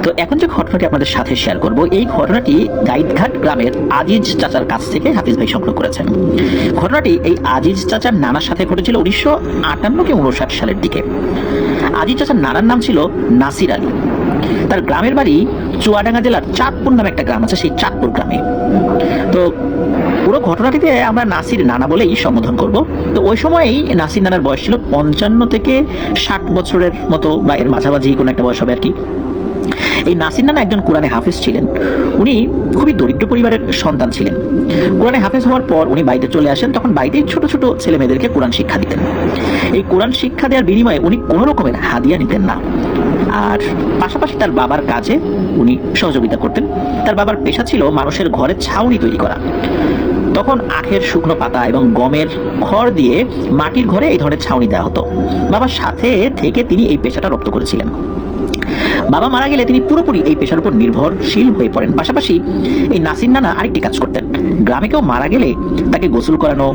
তো এখন যে ঘটনাটি আপনাদের সাথে শেয়ার করব, এই ঘটনাটি গাইডঘাট গ্রামের আজিজ চাচার কাছ থেকে হাফিজ ভাই সংগ্রহ করেছেন। ঘটনাটি এই আজিজ চাচার নানার সাথে ঘটেছিল 1958 কি 1959 সালের দিকে। আজিজ চাচার নানার নাম ছিল নাসির আলী। তার গ্রামের বাড়ি চুয়াডাঙ্গা জেলার চাঁদপুর নামে একটা গ্রাম আছে, সেই চাঁদপুর গ্রামে। তো পুরো ঘটনাটিতে আমরা নাসির নানা বলেই সম্বোধন করব। তো ওই সময়ই নাসির নানার বয়স ছিল 55 থেকে 60 বছরের মতো, বা এর মাঝামাঝি কোনো একটা বয়স হবে আর কি। এই নাসির নানা একজন কোরআনে হাফেজ ছিলেন। উনি খুবই দরিদ্র পরিবারের সন্তান ছিলেন। কোরআনে হাফেজ হওয়ার পর উনি বাড়িতে চলে আসেন। তখন বাড়িতে ছোট ছোট ছেলে মেয়েদেরকে কোরআন শিক্ষা দিতেন। এই কোরআন শিক্ষা দেওয়ার বিনিময়ে উনি কোনো রকমের হাদিয়া নিতেন না। আর পাশাপাশি তার বাবার কাজে উনি সহযোগিতা করতেন। তার বাবার পেশা ছিল মানুষের ঘরে ছাউনি তৈরি করা। তখন আখের শুকনো পাতা এবং গমের খড় দিয়ে মাটির ঘরে এই ধরনের ছাউনি দেওয়া হতো। বাবার সাথে থেকে তিনি এই পেশাটা রপ্ত করেছিলেন। বাবা মারা গেলে তিনি পুরোপুরি এই পেশার উপর নির্ভরশীল হয়ে পড়েন। পাশাপাশি এই নাসির নানা আরেকটি কাজ করতেন। গ্রামে কেউ মারা গেলে তাকে গোসল করানো,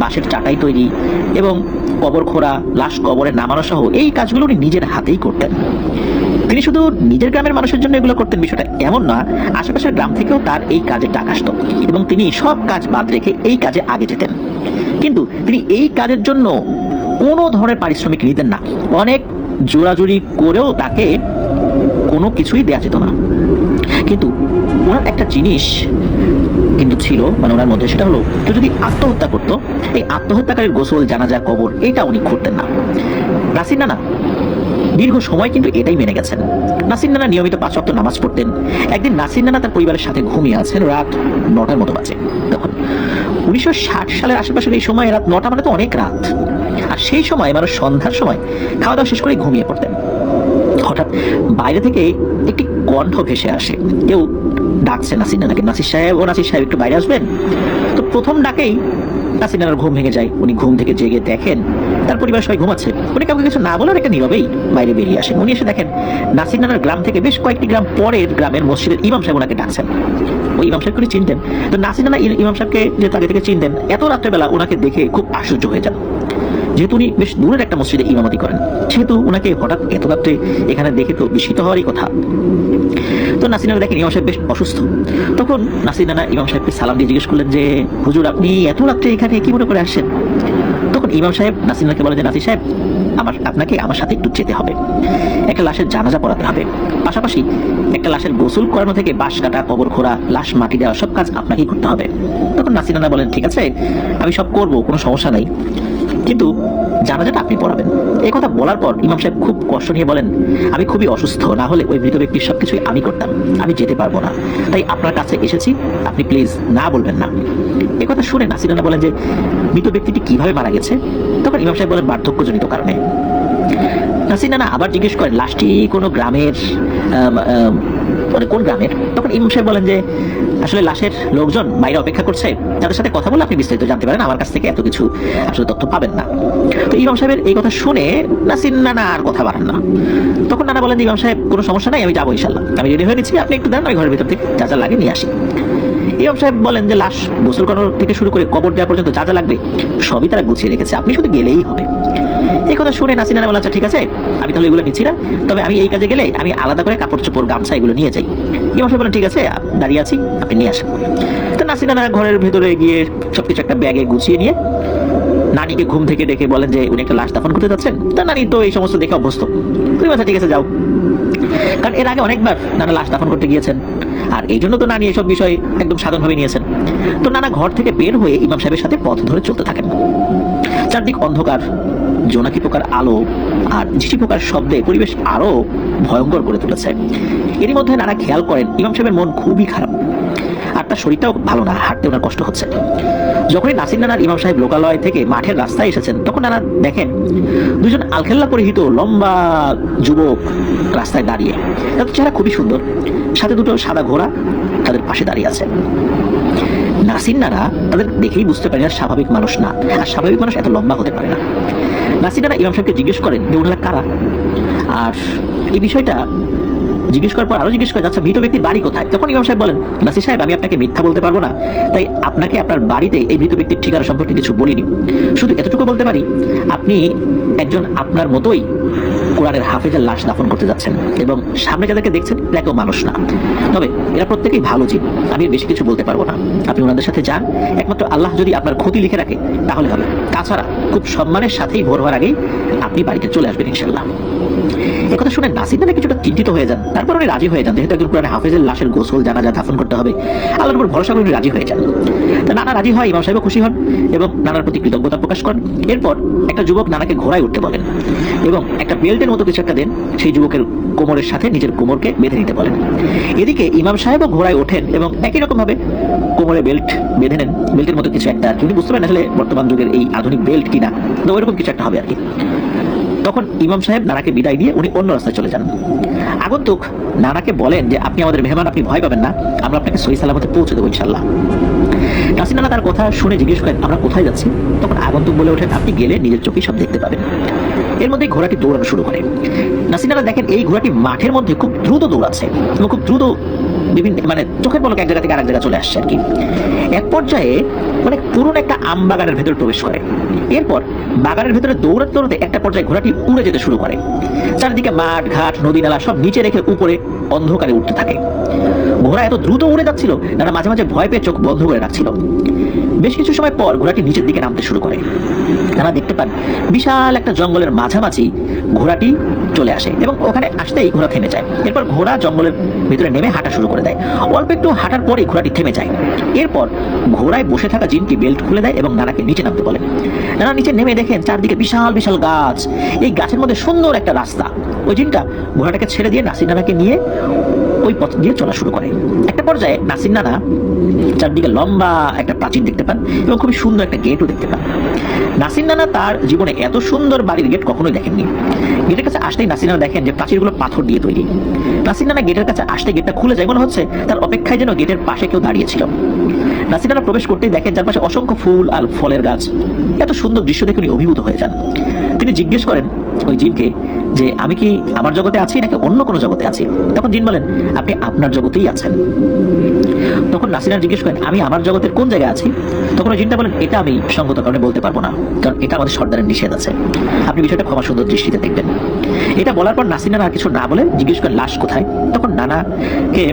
বাঁশের চাটাই তৈরি এবং কবর খোঁড়া, লাশ কবরে নামানো সহ এই কাজগুলো উনি নিজের হাতেই করতেন। তিনি শুধু নিজের গ্রামের মানুষের জন্য এগুলো করতেন বিষয়টা এমন না, আশেপাশের গ্রাম থেকেও তার এই কাজে টাকা আসতো এবং তিনি সব কাজ বাদ রেখে এই কাজে আগে যেতেন। কিন্তু তিনি এই কাজের জন্য কোনো ধরনের পারিশ্রমিক নিতেন না। অনেক জোরাজুরি করেও তাকে কোনো কিছুই দেয়া যেত না। কিন্তু ওনার একটা জিনিস কিন্তু ছিল, মানে ওনার মধ্যে, সেটা হলো কেউ যদি আত্মহত্যা করতো, এই আত্মহত্যাকারীর গোসল, জানাজা, কবর এটা উনি করতেন না। নাসির নানা দীর্ঘ সময় কিন্তু এটাই মেনে গেছেন। নাসির নানা নিয়মিত 5 ওয়াক্ত নামাজ পড়তেন। একদিন নাসির নানা তার পরিবারের সাথে ঘুমিয়ে আছেন। রাত 9টার মতো বাজে। তখন 1960 সালের আশেপাশের এই সময় রাত 9টা মানে তো অনেক রাত। আর সেই সময় মানুষ সন্ধ্যার সময় খাওয়া দাওয়া শেষ করে ঘুমিয়ে পড়তেন। হঠাৎ বাইরে থেকে একটি কণ্ঠ ভেসে আসে। কেউ ডাকছে নাসির নানাকে, নাসির সাহেব, ও নাসির সাহেব একটু বাইরে আসবেন। তো প্রথম ডাকেই নাসির নানার ঘুম ভেঙে যায়। উনি ঘুম থেকে জেগে দেখেন তার পরিবার সবাই ঘুমাচ্ছে। উনি কাউকে কিছু না বলার একটা নীরবেই বাইরে বেরিয়ে আসেন। উনি এসে দেখেন নাসির নানার গ্রাম থেকে বেশ কয়েকটি গ্রাম পরের গ্রামের মসজিদের ইমাম সাহেব ওনাকে ডাকছেন। ওই ইমাম সাহেবকে উনি চিনতেন। তো নাসির নানা ইমাম সাহেবকে যে আগে থেকে চিনতেন, এত রাত্রেবেলা ওনাকে দেখে খুব আশ্চর্য হয়ে যান। যেহেতু উনি বেশ দূরের একটা মসজিদে ইমামতি করেন, সেহেতু ওনাকে হঠাৎ এত রাত্রে এখানে দেখে তো বিস্মিত হওয়ারই কথা। তো নাসির নানা দেখেন ইমাম সাহেব বেশ অসুস্থ। তখন নাসির নানা ইমাম সাহেবকে সালাম দিয়ে জিজ্ঞেস করলেন যে, হুজুর আপনি এত রাত্রে এখানে কি মনে করে আসছেন? তখন ইমাম সাহেব নাসির নানাকে বলেন যে, নাসির সাহেব, আপনাকে আমার সাথে একটু যেতে হবে। একটা লাশের জানাজা পড়াতে হবে। পাশাপাশি একটা লাশের গোসল করানো থেকে বাঁশ কাটা, কবর খোঁড়া, লাশ মাটি দেওয়া, সব কাজ আপনাকেই করতে হবে। তখন নাসির নানা বলেন, ঠিক আছে, আমি সব করবো, কোনো সমস্যা নাই, কিন্তু জানাজাটা আপনি পড়াবেন। এই কথা বলার পর ইমাম সাহেব খুব কষ্ট নিয়ে বলেন, আমি খুবই অসুস্থ, না হলে ওই মৃত ব্যক্তির সবকিছুই আমি করতাম, আমি যেতে পারবো না, তাই আপনার কাছে এসেছি, আপনি প্লিজ না বলবেন না। এই কথা শুনে নাসির নানা বলেন যে, মৃত ব্যক্তিটি কিভাবে মারা গেছে? তখন ইমাম সাহেব বলেন, বার্ধক্যজনিত কারণে। নাসির নানা আবার জিজ্ঞেস করেন, লাশটি কোনো গ্রামের, মানে কোন গ্রামের? তখন ইমাম সাহেব বলেন যে, আসলে লাশের লোকজন বাইরে অপেক্ষা করছে, তাদের সাথে কথা বলে আপনি বিস্তারিত জানতে পারেন, আমার কাছ থেকে এত কিছু আসলে তথ্য পাবেন না। তো ইমাম সাহেবের এই কথা শুনে নাসির নানা আর কথা বাড়ান না। তখন নানা বলেন যে, ইমাম সাহেব কোনো সমস্যা নাই, আমি যাবো ইনশাল্লাহ, আমি রেডি হয়ে নিচ্ছি, আপনি একটু দেন, আমি ঘরের ভিতর থেকে যা যা লাগে নিয়ে আসি। ইমাম সাহেব বলেন যে, লাশ গোসল করানো থেকে শুরু করে কবর দেওয়া পর্যন্ত যা যা লাগবে সবই তারা গুছিয়ে রেখেছে, আপনি শুধু গেলেই হবে। এই কথা শুনে নাসির নানা বলেন, আচ্ছা ঠিক আছে, আমি তাহলে এগুলো নিচ্ছি না, তবে আমি এই কাজে গেলে আমি আলাদা করে কাপড় চোপড়, গামছা এগুলো নিয়ে যাই। ইমাম সাহেব বলেন, ঠিক আছে, দাঁড়িয়ে আছি, আপনি নিয়ে আসেন। তো নাসির নানা ঘরের ভেতরে গিয়ে সবকিছু একটা ব্যাগে গুছিয়ে নিয়ে নানিকে ঘুম থেকে ডেকে বলেন যে, উনি একটা লাশ দাফন করতে যাচ্ছেন। তা নানি তো এই সমস্ত দেখে অভ্যস্ত। তুমি আচ্ছা ঠিক আছে যাও, কারণ এর আগে অনেকবার নানা লাশ দাফন করতে গিয়েছেন, আর এই জন্য তো নানি এসব বিষয় একদম সাধারণভাবে নিয়েছেন। তো নানা ঘর থেকে বের হয়ে ইমাম সাহেবের সাথে পথ ধরে চলতে থাকেন। চারদিক অন্ধকার, জোনাকি পোকার আলো আর ঝিঝি পোকার শব্দে পরিবেশ আরো ভয়ঙ্কর করে তুলেছে। এরই মধ্যে নানা খেয়াল করেন ইমাম সাহেবের মন খুবই খারাপ, আর তার শরীরটাও ভালো না, হাঁটতে ওনার কষ্ট হচ্ছে। যখনই নাসির নানার ইমাম সাহেব লোকালয় থেকে মাঠের রাস্তায় এসেছেন, তখন নানা দেখেন দুজন আলখেল্লা পরিহিত লম্বা যুবক রাস্তায় দাঁড়িয়ে। তাদের চেহারা খুবই সুন্দর, সাথে দুটো সাদা ঘোড়া তাদের পাশে দাঁড়িয়ে আছে। নাসির নানা তাদের দেখেই বুঝতে পারেন আর স্বাভাবিক মানুষ না, আর স্বাভাবিক মানুষ এত লম্বা হতে পারে না। নাসির নানা ইমাম সাহেবকে জিজ্ঞেস করেন যে, ওনারা কারা? আর এই বিষয়টা জিজ্ঞেস করার পর আরো জিজ্ঞেস করে, আচ্ছা মৃত ব্যক্তির বাড়ি কোথায়? তখন ইমাম সাহেব বলেন, নাসির সাহেব, আমি আপনাকে মিথ্যা বলতে পারবো না, তাই আপনাকে আপনার বাড়িতে এই মৃত ব্যক্তির ঠিকানা সম্পর্কে কিছু বলিনি। শুধু এতটুকু বলতে পারি, আপনি একজন আপনার মতোই কোরআনের হাফেজের লাশ দাফন করতে যাচ্ছেন এবং সামনে যাদেরকে দেখছেন এরা কেউ মানুষ না, তবে এরা প্রত্যেকেই ভালো জিন। আমি বেশি কিছু বলতে পারবো না, আপনি ওনাদের সাথে যান। একমাত্র আল্লাহ যদি আপনার ক্ষতি লিখে রাখে তাহলে হবে, তাছাড়া খুব সম্মানের সাথেই ভোর হওয়ার আগেই আপনি বাড়িতে চলে আসবেন ইনশাল্লাহ। একথা শুনে নাসির নানা কিছুটা চিন্তিত হয়ে যান, তারপর উনি রাজি হয়ে যান, যেহেতু একজন কোরআনের হাফেজের লাশের গোসল জানাজা দাফন করতে হবে, আল্লাহর উপর ভরসা করে উনি রাজি হয়ে যান। তা নানা রাজি হয়, ইমাম সাহেব খুশি হন এবং নানার প্রতি কৃতজ্ঞতা প্রকাশ করেন। এরপর একটা যুবক নানাকে ঘোড়ায় উঠতে বলেন এবং একটা বেল্টের মতো কিছু একটা দেন, সেই যুবকের কোমরের সাথে নিজের কোমরকে বেঁধে নিতে বলেন। এদিকে ইমাম সাহেবও ঘোড়ায় ওঠেন এবং একই রকম ভাবে কোমরে বেল্ট বেঁধে নেন, বেল্টের মতো কিছু একটা, উনি বুঝতে পারেন আসলে বর্তমান যুগের এই আধুনিক বেল্ট কিনা, তো ওইরকম কিছু একটা হবে আর কি। তখন ইমাম সাহেব নানাকে বিদায় দিয়ে উনি অন্য রাস্তায় চলে যান। আগন্তুক নানাকে বলেন যে আপনি আমাদের মেহমান, আপনি ভয় পাবেন না, আমরা আপনাকে সহি সালামতে পৌঁছে দেবো ইনশাল্লাহ। নাসির নানা তার কথা শুনে জিজ্ঞেস করেন আমরা কোথায় যাচ্ছি? তখন আগন্তুক বলে ওঠেন আপনি গেলে নিজের চোখেই সব দেখতে পাবেন। এর মধ্যে ঘোড়াটি দৌড়ানো শুরু করে। নাসির নানা দেখেন এই ঘোড়াটি মাঠের মধ্যে খুব দ্রুত দৌড়াচ্ছে এবং খুব দ্রুত বিভিন্ন চোখের পলকে এক জায়গা থেকে আরেক জায়গায় চলে আসছে আর কি। এক পর্যায়ে পুরনো একটা আম বাগানের ভেতরে প্রবেশ করে। এরপর বাগানের ভেতরে দৌড়াতে দৌড়াতে একটা পর্যায়ে ঘোড়াটি উড়ে যেতে শুরু করে। চারিদিকে মাঠ ঘাট নদী নালা সব নিচে রেখে উপরে অন্ধকারে উঠতে থাকে। ঘোড়া এত দ্রুত উড়ে যাচ্ছিল, নানা মাঝে মাঝে ভয় পেয়ে চোখ বন্ধ করে রাখছিল। বেশ কিছু সময় পর ঘোড়াটি নিচের দিকে নামতে শুরু করে। নানা দেখতে পান বিশাল একটা জঙ্গলের মাঝামাঝি ঘোড়াটি চলে আসে এবং ওখানে আসতেই ঘোড়া থেমে যায়। এরপর ঘোড়া জঙ্গলের ভিতরে নেমে হাঁটা শুরু করে দেয়। অল্প একটু হাঁটার পরেই ঘোড়াটি থেমে যায়। এরপর ঘোড়ায় বসে থাকা জিনটি বেল্ট খুলে দেয় এবং নানাকে নিচে নামতে বলে। নানা নিচে নেমে দেখেন চারদিকে বিশাল বিশাল গাছ, এই গাছের মধ্যে সুন্দর একটা রাস্তা। ওই জিনটা ঘোড়াটাকে ছেড়ে দিয়ে নাসির নানাকে নিয়ে ওই পথ দিয়ে চলা শুরু করে। একটা পর্যায়ে নাসির নানা চারদিকে লম্বা একটা প্রাচীর দেখতে পান এবং খুবই সুন্দর একটা গেটও দেখতে পান। নাসির নানা তার জীবনে এত সুন্দর বাড়ির গেট কখনোই দেখেননি। গেটের কাছে আসতেই নাসির নানা দেখেন যে প্রাচীরগুলো পাথর দিয়ে তৈরি। নাসির নানা গেটের কাছে আসতে গেটটা খুলে যায়, মনে হচ্ছে তার অপেক্ষায় যেন গেটের পাশে কেউ দাঁড়িয়ে ছিল। নাসির নানা প্রবেশ করতেই দেখেন যার পাশে অসংখ্য ফুল আর ফলের গাছ। এত সুন্দর দৃশ্য দেখে উনি অভিভূত হয়ে যান। তিনি জিজ্ঞেস করেন ওই জিনকে যে আমি কি আমার জগতে আছি নাকি অন্য কোনো জগতে আছি? তখন জিন বলেন আপনি আপনার জগতেই আছেন। তখন নাসির নানা জিজ্ঞেস করেন আমি আমার জগতের কোন জায়গায় আছি? তখন ওই জিনটা বলেন এটা আমি সঙ্গত কারণে বলতে পারবো না, কারণ এটা আমাদের সর্দারের নিষেধ আছে, আপনি বিষয়টা ক্ষমা সুন্দর দৃষ্টিতে দেখবেন। এটা বলার পর নাসির নানা আর কিছু না বলে জিজ্ঞেস করেন লাশ কোথায়? তখন নানাকে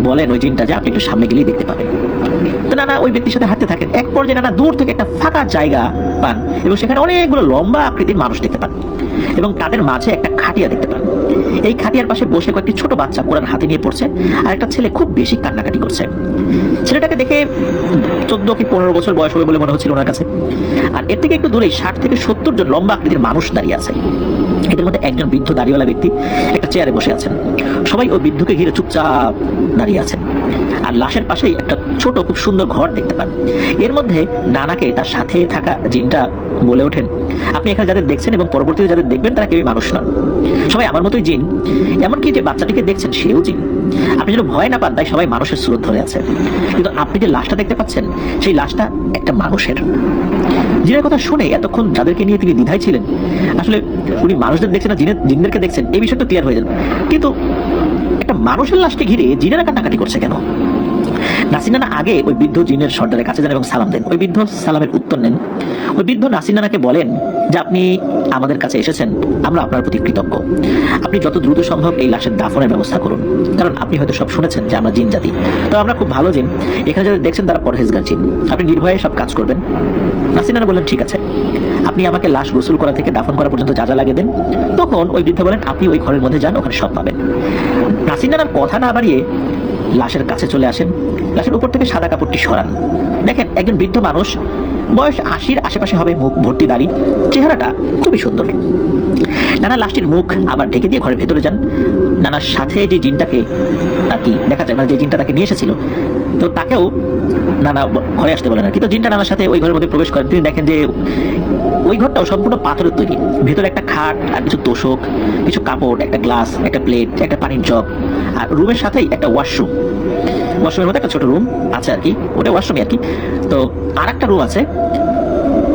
বলেন ওই জিনটা যে আপনি একটু সামনে গেলেই দেখতে পাবেন। তো নানা ওই ব্যক্তির সাথে হাঁটতে থাকেন। এক পর্যায়ে নানা দূর থেকে একটা ফাঁকা জায়গা পান এবং সেখানে অনেকগুলো লম্বা আকৃতির মানুষ দেখতে পান এবং তাদের মাঝে একটা খাটিয়া দেখতে পান। এই খাটিয়ার পাশে বসে কয়েকটি ছোট বাচ্চা কোরআন হাতে নিয়ে পড়ছে আর একটা ছেলে খুব বেশি কান্নাকাটি করছে। ছেলেটাকে দেখে 14 কি 15 বছর বয়স হবে বলে মনে হচ্ছিল ওনার কাছে। আর এর থেকে একটু দূরেই 60 থেকে 70 জন লম্বা আকৃতির মানুষ দাঁড়িয়ে আছে। এদের মধ্যে একজন বৃদ্ধ দাড়িওয়ালা ব্যক্তি একটা চেয়ারে বসে আছেন। সবাই ওই বৃদ্ধকে ঘিরে চুপচাপ দাঁড়িয়ে আছেন। আর লাশের পাশেই একটা ছোট খুব সুন্দর ঘর দেখতে পান। এর মধ্যে নানাকে তার সাথে থাকা জিনটা বলে ওঠেন আপনি এখানে যাদের দেখছেন এবং পরবর্তীতে যাদের দেখবেন তারা কেউই মানুষ নন, সবাই আমার মতোই জিন। এমনকি যে বাচ্চাটিকে দেখছেন সেও জিন। আপনি যেন ভয় না পান তাই সবাই মানুষের স্রোত ধরে আছে, কিন্তু আপনি যে লাশটা দেখতে পাচ্ছেন সেই লাশটা একটা মানুষের। জিনের কথা শুনে এতক্ষণ যাদেরকে নিয়ে তিনি দ্বিধায় ছিলেন, আসলে উনি মানুষদের দেখছেন না জিনদেরকে দেখছেন এই বিষয়টা ক্লিয়ার হয়ে যান। কিন্তু একটা মানুষের লাশকে ঘিরে জিনেরা কান্নাকাটি করছে কেন? নাসির নানা আগে ওই বৃদ্ধ জিনের সর্দারের কাছে যান এবং সালাম দেন। ওই বৃদ্ধ সালামের উত্তর নেন। ওই বৃদ্ধ নাসির নানাকে বলেন যে আপনি আমাদের কাছে এসেছেন, আমরা আপনার প্রতি কৃতজ্ঞ। আপনি যত দ্রুত সম্ভব এই লাশের দাফনের ব্যবস্থা করুন, কারণ আপনি হয়তো সব শুনেছেন যে আমরা জিন জাতি, তো আমরা খুব ভালো জিন। এখানে যারা দেখছেন তারা পরহেজগার জিন, আপনি নির্ভয়ে সব কাজ করবেন। নাসির নানা বললেন ঠিক আছে, আপনি আমাকে লাশ গোসল করা থেকে দাফন করা পর্যন্ত যা যা লাগে দেন। তখন ওই বৃদ্ধ বলেন আপনি ওই ঘরের মধ্যে যান, ওখানে সব পাবেন। নাসির নানার কথা না বাড়িয়ে লাশের কাছে চলে আসেন। লাশের উপর থেকে সাদা কাপড়টি সরান। দেখেন একজন বৃদ্ধ মানুষ, বয়স 80-র আশেপাশে হবে, মুখ ভর্তি দাড়ি, চেহারাটা খুবই সুন্দর। নানা লাশটির মুখ আবার ঢেকে দিয়ে ঘরের ভেতরে যান। নানার সাথে যে জিনটাকে আর কি দেখা যায়, যে জিনটা তাকে নিয়ে এসেছিল, তো তাকেও নানা ঘরে আসতে বলেন আর কি। তো জিনটা নানার সাথে ওই ঘরের মধ্যে প্রবেশ করেন। তিনি দেখেন যে ওই ঘরটাও সম্পূর্ণ পাথরের তৈরি। ভেতরে একটা খাট আর কিছু তোষক, কিছু কাপড়, একটা গ্লাস, একটা প্লেট, একটা পানির জগ, আর রুমের সাথেই একটা ওয়াশরুমের মধ্যে একটা ছোট রুম আছে আর কি, ওটা ওয়াশরুমই আর কি। তো আর একটা রুম আছে,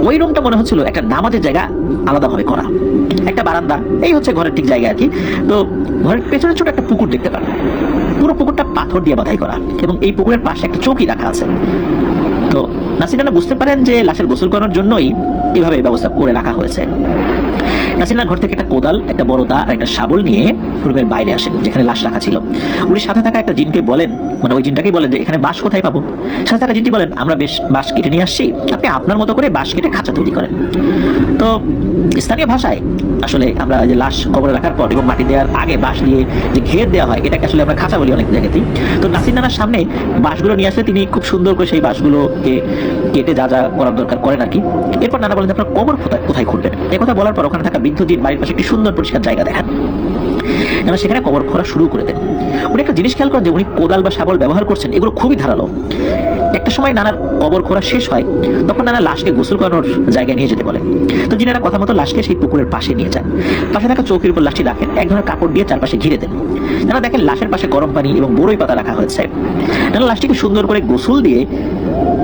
ওই রুমটা মনে হচ্ছিল একটা নামাজের জায়গা আলাদাভাবে করা, একটা বারান্দা, এই হচ্ছে ঘরের ঠিক জায়গা আর কি। তো ঘরের পেছনে ছোট একটা পুকুর দেখতে পান। পুরো পুকুরটা পাথর দিয়ে বাঁধাই করা এবং এই পুকুরের পাশে একটা চৌকি রাখা আছে। তো নাসির নানা বুঝতে পারেন যে লাশের গোসল করার জন্যই এভাবে ব্যবস্থা করে রাখা হয়েছে। নাসিনার ঘর থেকে একটা কোদাল, একটা বড় দা আর একটা শাবল নিয়ে রুমের বাইরে আসেন যেখানে লাশ রাখা ছিল। উনি সাথে থাকা একটা জিনকে বলেন, মানে ওই জিনটাকেই বলেন যে এখানে বাঁশ কোথায় পাবো। সাথে থাকা জিনটি বলেন, আমরা বেশ বাঁশ কেটে নিয়ে আসছি, আপনি আপনার মতো করে বাঁশ কেটে খাঁচা তৈরি করেন। তো স্থানীয় ভাষায় আসলে আমরা যে লাশ কবরে রাখার পর এবং মাটি দেওয়ার আগে বাঁশ দিয়ে যে ঘের দেওয়া হয়, এটাকে আসলে আমরা খাঁচা বলি অনেক জায়গাতেই। তো নাসির নানার সামনে বাঁশগুলো নিয়ে আসলে তিনি খুব সুন্দর করে সেই বাঁশগুলোকে কেটে যা যা করার দরকার করেন আর কি। এরপর নানা বলেন আপনার কবর কোথায় খুঁড়বেন। এই কথা বলার পর ওখানে থাকা বৃদ্ধ জিন বাড়ির পাশে একটি সুন্দর পরিষ্কার জায়গা দেখান, নানা সেখানে কবর খোঁড়া শুরু করে দেন। উনি একটা জিনিস খেয়াল করেন যে উনি কোদাল বা শাবল ব্যবহার করছেন, এগুলো খুবই ধারালো। একটা সময় নানার কবর খোঁড়া শেষ হয়, তখন নানা লাশকে গোসল করানোর জায়গায় নিয়ে যেতে বলেন। তো জিনারা কথা মতো লাশকে সেই পুকুরের পাশে নিয়ে যান, পাশে থাকা চৌকির উপর লাশটি রাখেন, এক ধরনের কাপড় দিয়ে চারপাশে ঘিরে দেন। নানা দেখেন লাশের পাশে গরম পানি এবং বড়ই পাতা রাখা হয়েছে। নানা লাশটিকে সুন্দর করে গোসল দিয়ে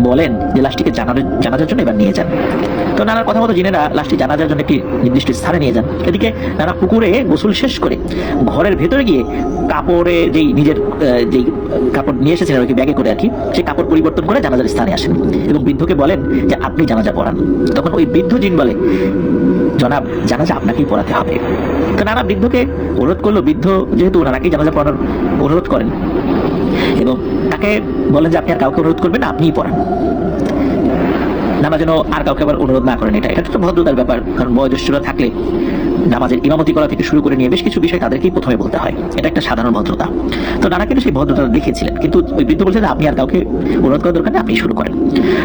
বলেন যে লাশটিকে জানাজার জন্য এবার নিয়ে যান। তো নানার কথা মতো জিনেরা লাশটি জানাজার জন্য একটি নির্দিষ্ট স্থানে নিয়ে যান। এদিকে নানা পুকুরে গোসল শেষ করে ঘরের ভেতরে গিয়ে কাপড়ে নিজের যেই কাপড় নিয়ে এসেছিলেন আর কি, ব্যাগে করে আর কি, সেই কাপড় পরিবর্তন করে জানাজার স্থানে আসেন এবং বৃদ্ধকে বলেন যে আপনি জানাজা পড়ান। তখন ওই বৃদ্ধ জিন বলে, জনাব জানাজা আপনাকেই পড়াতে হবে। তো নানা বৃদ্ধকে অনুরোধ করলো, বৃদ্ধ যেহেতু নানাকেই জানাজা পড়ানোর অনুরোধ করেন এবং তাকে বলেন যে আপনি আর কাউকে অনুরোধ করবেন না, আপনিই পড়ান। নানা যেন আর কাউকে আবার অনুরোধ না করেন। এটা একটা ভদ্রতার ব্যাপার, কারণ বয়োজ্যেষ্ঠরা থাকলে নামাজের ইমামতি করা থেকে শুরু করে নিয়ে বেশ কিছু বিষয় তাদেরকেই প্রথমে বলতে হয়, এটা একটা সাধারণ ভদ্রতা। তো নানা কিন্তু সেই ভদ্রতা দেখিয়েছিলেন, কিন্তু ওই বৃদ্ধ বলছেন আপনি আর কাউকে অনুরোধ করার দরকার নেই, আপনি শুরু করেন।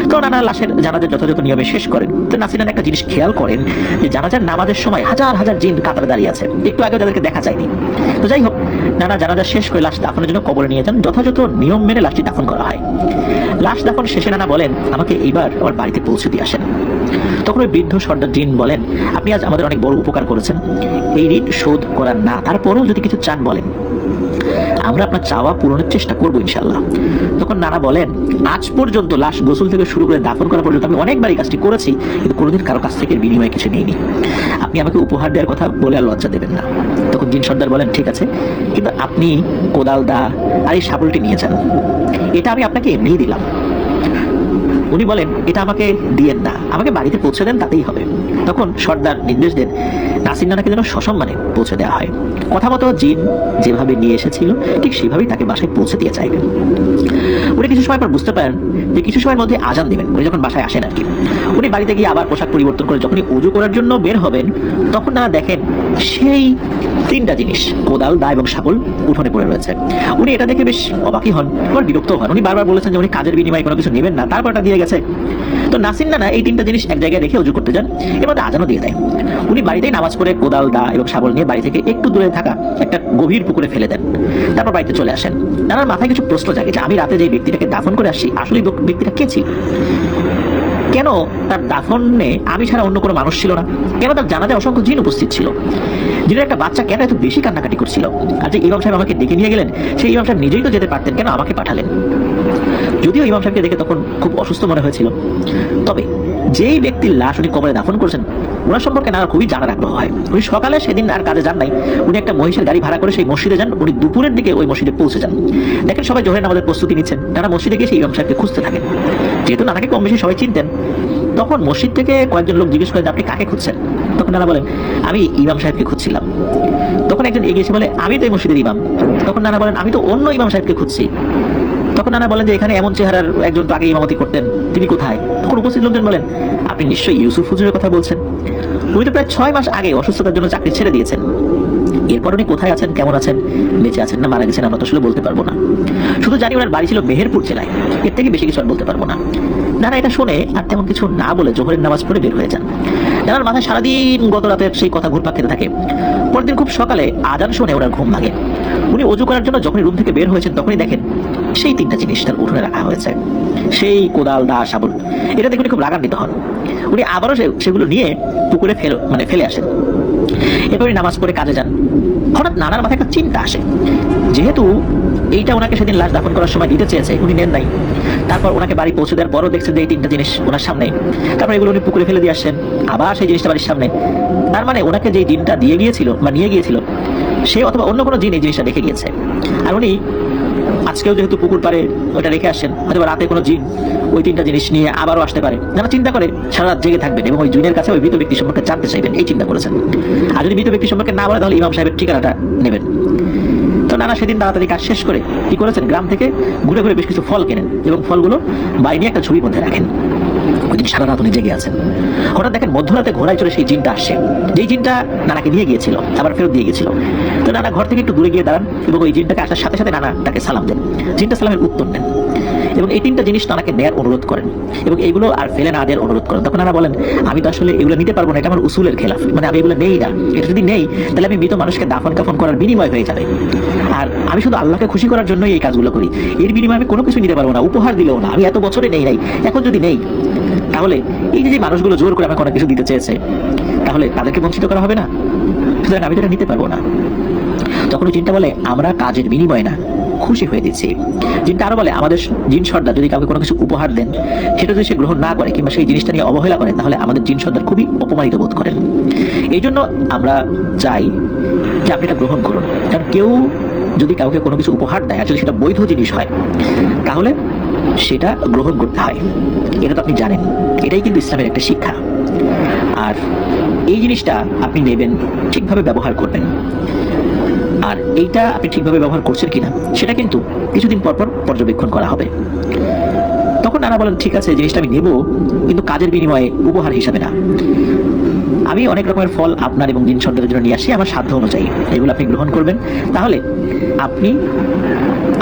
তো নানা লাশের জানাজার যথাযথ নিয়মে শেষ করেন। তো নাসির নানা একটা জিনিস খেয়াল করেন যে জানাজার নামাজের সময় হাজার হাজার জিন কাতারে দাঁড়িয়ে আছে, একটু আগে তাদেরকে দেখা যায়নি। তো যাই হোক, নানা জানাজা শেষ করে লাশ দাফনের জন্য কবরে নিয়ে যান, যথাযথ নিয়ম মেনে লাশটি দাফন করা হয়। লাশ দাফন শেষে নানা বলেন আমাকে এইবার আমার বাড়িতে পৌঁছে দিয়ে আসেন। তখন ওই বৃদ্ধ সর্দার জিন বলেন, আপনি আজ আমাদের অনেক বড় উপকার করেছেন, এই ঋণ শোধ করার না, তারপরেও যদি কিছু চান বলেন, আমরা আপনার চাওয়া পূরণের চেষ্টা করবো ইনশাল্লাহ। তখন নানা বলেন, আজ পর্যন্ত লাশ গোসল থেকে শুরু করে দাফন করা পর্যন্ত আমি অনেকবার এই কাজটি করেছি, কিন্তু কোনোদিন কারো কাছ থেকে বিনিময়ে কিছু নেইনি। আপনি আমাকে উপহার দেওয়ার কথা বলে আর লজ্জা দেবেন না। তখন জিন সর্দার বলেন, ঠিক আছে, কিন্তু আপনি কোদাল দা আর এই শাবলটি নিয়ে যান, এটা আমি আপনাকে এমনিই দিলাম। উনি বলেন, এটা আমাকে দিয়েন না, আমাকে বাড়িতে পৌঁছে দেন, তাতেই হবে। তখন সর্দার নির্দেশ দেন নাসির নানাকে যেন সসম্মানে পৌঁছে দেওয়া হয়। কথা মতো জিন যেভাবে নিয়ে এসেছিল ঠিক সেভাবেই তাকে বাসায় পৌঁছে দিয়ে চাইবেন। উনি কিছু সময় পর বুঝতে পারেন যে কিছু সময়ের মধ্যে আজান দিবেন। উনি যখন বাসায় আসেন আর কি, উনি বাড়িতে গিয়ে আবার পোশাক পরিবর্তন করে যখনই উজু করার জন্য বের হবেন, তখন নানা দেখেন সেই তিনটা জিনিস, কোদাল দা এবং শাবল উঠোনে পড়ে রয়েছে। উনি এটা দেখে বেশ অবাকই হন, আবার বিরক্ত হন। উনি বারবার বলেছেন যে উনি কাজের বিনিময়ে কোনো কিছু নেবেন না, তারপর এটা দিয়ে গেছে। তো নাসির নানা এই তিনটা জিনিস এক জায়গায় রেখে উজু করতে যান, এর মধ্যে আজানও দিয়ে দেয়। উনি বাড়িতেই নামাজ পড়ে কোদাল দা এবং শাবল নিয়ে বাড়ি থেকে একটু দূরে থাকা একটা গভীর পুকুরে ফেলে দেন, তারপর বাড়িতে চলে আসেন। নানার মাথায় কিছু প্রশ্ন জাগে যে আমি রাতে যে ব্যক্তিটাকে দাফন করে আসছি, আসলে ব্যক্তিটা কে ছিল? কেন তার দাফনে আমি ছাড়া অন্য কোনো মানুষ ছিল না? কেন তার জানাজায় অসংখ্য জিন উপস্থিত ছিল? জিনের একটা বাচ্চা কেন এত বেশি কান্নাকাটি করছিল? আর যে ইমাম সাহেব আমাকে ডেকে নিয়ে গেলেন, সেই ইমাম সাহেব নিজেই তো যেতে পারতেন, কেন আমাকে পাঠালেন? যদিও ইমাম সাহেবকে দেখে তখন খুব অসুস্থ মনে হয়েছিল, তবে যেই ব্যক্তির লাশ উনি কবরে দাফন করেছেন ওনার সম্পর্কে নানা খুবই জানার আগ্রহ হয়। উনি সকালে সেদিন আর কাজে যান নাই, উনি একটা মহিষের গাড়ি ভাড়া করে সেই মসজিদে যান। উনি দুপুরের দিকে ওই মসজিদে পৌঁছে যান। দেখেন সবাই জোহরের নামাজের প্রস্তুতি নিচ্ছেন, তারা মসজিদে গিয়ে সেই ইমাম সাহেবকে খুঁজতে থাকেন। যেহেতু নানাকে কম বেশি সবাই চিনতেন, তখন মসজিদ থেকে কয়েকজন লোক জিজ্ঞেস করেন আপনি কাকে খুঁজছেন? তখন নানা বলেন আমি ইমাম সাহেবকে খুঁজছিলাম। তখন একজন এগিয়ে এসে বলে আমি তো এই মসজিদের ইমাম। তখন নানা বলেন আমি তো অন্য ইমাম সাহেবকে খুঁজছি। তখন নানা বলেন যে এখানে এমন চেহারার একজন তো আগে ইমামতি করতেন, তিনি কোথায়? তখন উপস্থিত লোকজন বলেন আপনি নিশ্চয়ই ইউসুফ হুজুরের কথা বলছেন। উনি তো প্রায় 6 মাস আগে অসুস্থতার জন্য চাকরি ছেড়ে দিয়েছেন। এরপর উনি কোথায় আছেন, কেমন আছেন, বেঁচে আছেন না মারা গেছেন, আমরা তো আসলে বলতে পারবো না। শুধু জানি ওনার বাড়ি ছিল মেহেরপুর জেলায়, এর থেকে বেশি কিছু আর বলতে পারবো না। নানা এটা শুনে আর তেমন কিছু না বলে জোহরের নামাজ পড়ে বের হয়ে যান। নানার মাথায় সারাদিন গত রাতে সেই কথা ঘুরপাক খেতে থাকে। পরের দিন খুব সকালে আজান শুনে ওনার ঘুম ভাঙে। উনি অজু করার জন্য যখনই রুম থেকে বের হয়েছেন, তখনই দেখেন সেই তিনটা জিনিস তার উঠোনে রাখা হয়েছে, সেই কোদাল দা শাবল। এটা দেখে উনি খুব রাগান্বিত হন। উনি আবারও সেগুলো নিয়ে পুকুরে ফেলে আসেন। এরপর নামাজ পড়ে কাজে যান। হঠাৎ নানার মাথায় একটা চিন্তা আসে, যেহেতু এইটা ওনাকে সেদিন লাশ দাফন করার সময় দিতে চেয়েছে, উনি নেন নাই। তারপর ওনাকে বাড়ি পৌঁছে দেওয়ার পরও দেখছেন যে এই তিনটা জিনিস ওনার সামনে, তারপর এগুলো উনি পুকুরে ফেলে দিয়ে আসছেন, আবার সেই জিনিসটা বাড়ির সামনে। তার মানে ওনাকে যে জিনটা দিয়ে গিয়েছিল বা নিয়ে গিয়েছিল, সে অথবা অন্য কোনো জিন এই জিনিসটা দেখে গিয়েছে। আর উনি আজকেও যেহেতু পুকুর পাড়ে ওটা রেখে আসছেন, হয়তো রাতে কোনো জিন ওই 3টা জিনিস নিয়ে আবারও আসতে পারে। যারা চিন্তা করে সারা রাত জেগে থাকবেন এবং ওই জিনের কাছে ওই মৃত ব্যক্তি সম্পর্কে জানতে চাইবেন, এই চিন্তা করেছেন। আর যদি মৃত ব্যক্তি সম্পর্কে না বলে তাহলে ইমাম সাহেবের ঠিকানাটা নেবেন। তো নানা সেদিন তাড়াতাড়ি কাজ শেষ করে কি করেছেন, গ্রাম থেকে ঘুরে ঘুরে বেশ কিছু ফল কেনেন এবং ফলগুলো বাড়ি নিয়ে একটা ঝুড়ির মধ্যে রাখেন। ওই দিন সারা রাত উনি জেগে আছেন। হঠাৎ দেখেন মধ্যরাতে ঘোড়ায় চড়ে সেই জিনটা আসছে, যেই জিনটা নানাকে নিয়ে গিয়েছিল আবার ফেরত দিয়ে গেছিল। তো নানা ঘর থেকে একটু দূরে গিয়ে দাঁড়ান এবং ওই জিনটাকে আসার সাথে সাথে নানা তাকে সালাম দেন। জিনটা সালামের উত্তর নেন এবং এই 3টা জিনিস নানাকে নেয়ার অনুরোধ করেন এবং এইগুলো আর ফেলে না দেওয়ার অনুরোধ করেন। তখন নানা বলেন, আমি তো আসলে এগুলো নিতে পারবো না, এটা আমার উসুলের খেলাফ, মানে আমি এগুলো নেই না। এটা যদি নেই তাহলে আমি মৃত মানুষকে দাফন কাফন করার বিনিময় হয়ে যাবে। আর আমি শুধু আল্লাহকে খুশি করার জন্যই এই কাজগুলো করি, এর বিনিময়ে আমি কোনো কিছু নিতে পারবো না, উপহার দিলেও না। আমি এত বছরে নেই নাই, এখন যদি নেই তাহলে এই যে মানুষগুলো জোর করে আমাকে অনেক কিছু দিতে চেয়েছে, তাহলে তাদেরকে বঞ্চিত করা হবে না, সুতরাং আমি তো এটা নিতে পারবো না। তখন ওই জিনটা বলে, আমরা কাজের বিনিময়ে না, খুশি হয়ে দিচ্ছি। জিনটা আরো বলে, আমাদের জিন সর্দার যদি কাউকে কোনো কিছু উপহার দেন, সেটা যদি সে গ্রহণ না করে কিংবা সেই জিনিসটা নিয়ে অবহেলা করে, তাহলে আমাদের জিন সর্দার খুবই অপমানিত বোধ করেন। এই জন্য আমরা চাই যে আপনি এটা গ্রহণ করুন। কারণ কেউ যদি কাউকে কোনো কিছু উপহার দেয় আর যদি সেটা বৈধ জিনিস হয়, তাহলে সেটা গ্রহণ করতে হয়। এটা তো আপনি জানেন, এটাই কিন্তু ইসলামের একটা শিক্ষা। আর এই জিনিসটা আপনি নেবেন, ঠিকভাবে ব্যবহার করবেন। আর এইটা আপনি ঠিকভাবে ব্যবহার করছেন কিনা সেটা কিন্তু কিছুদিন পর পর পর্যবেক্ষণ করা হবে। তখন নানা বলেন, ঠিক আছে জিনিসটা আমি নেব, কিন্তু কাজের বিনিময়ে, উপহার হিসাবে না। আমি অনেক রকমের ফল আপনার এবং জিন সর্দারের জন্য নিয়ে আসি আমার সাধ্য অনুযায়ী, এগুলো আপনি গ্রহণ করবেন। তাহলে আপনি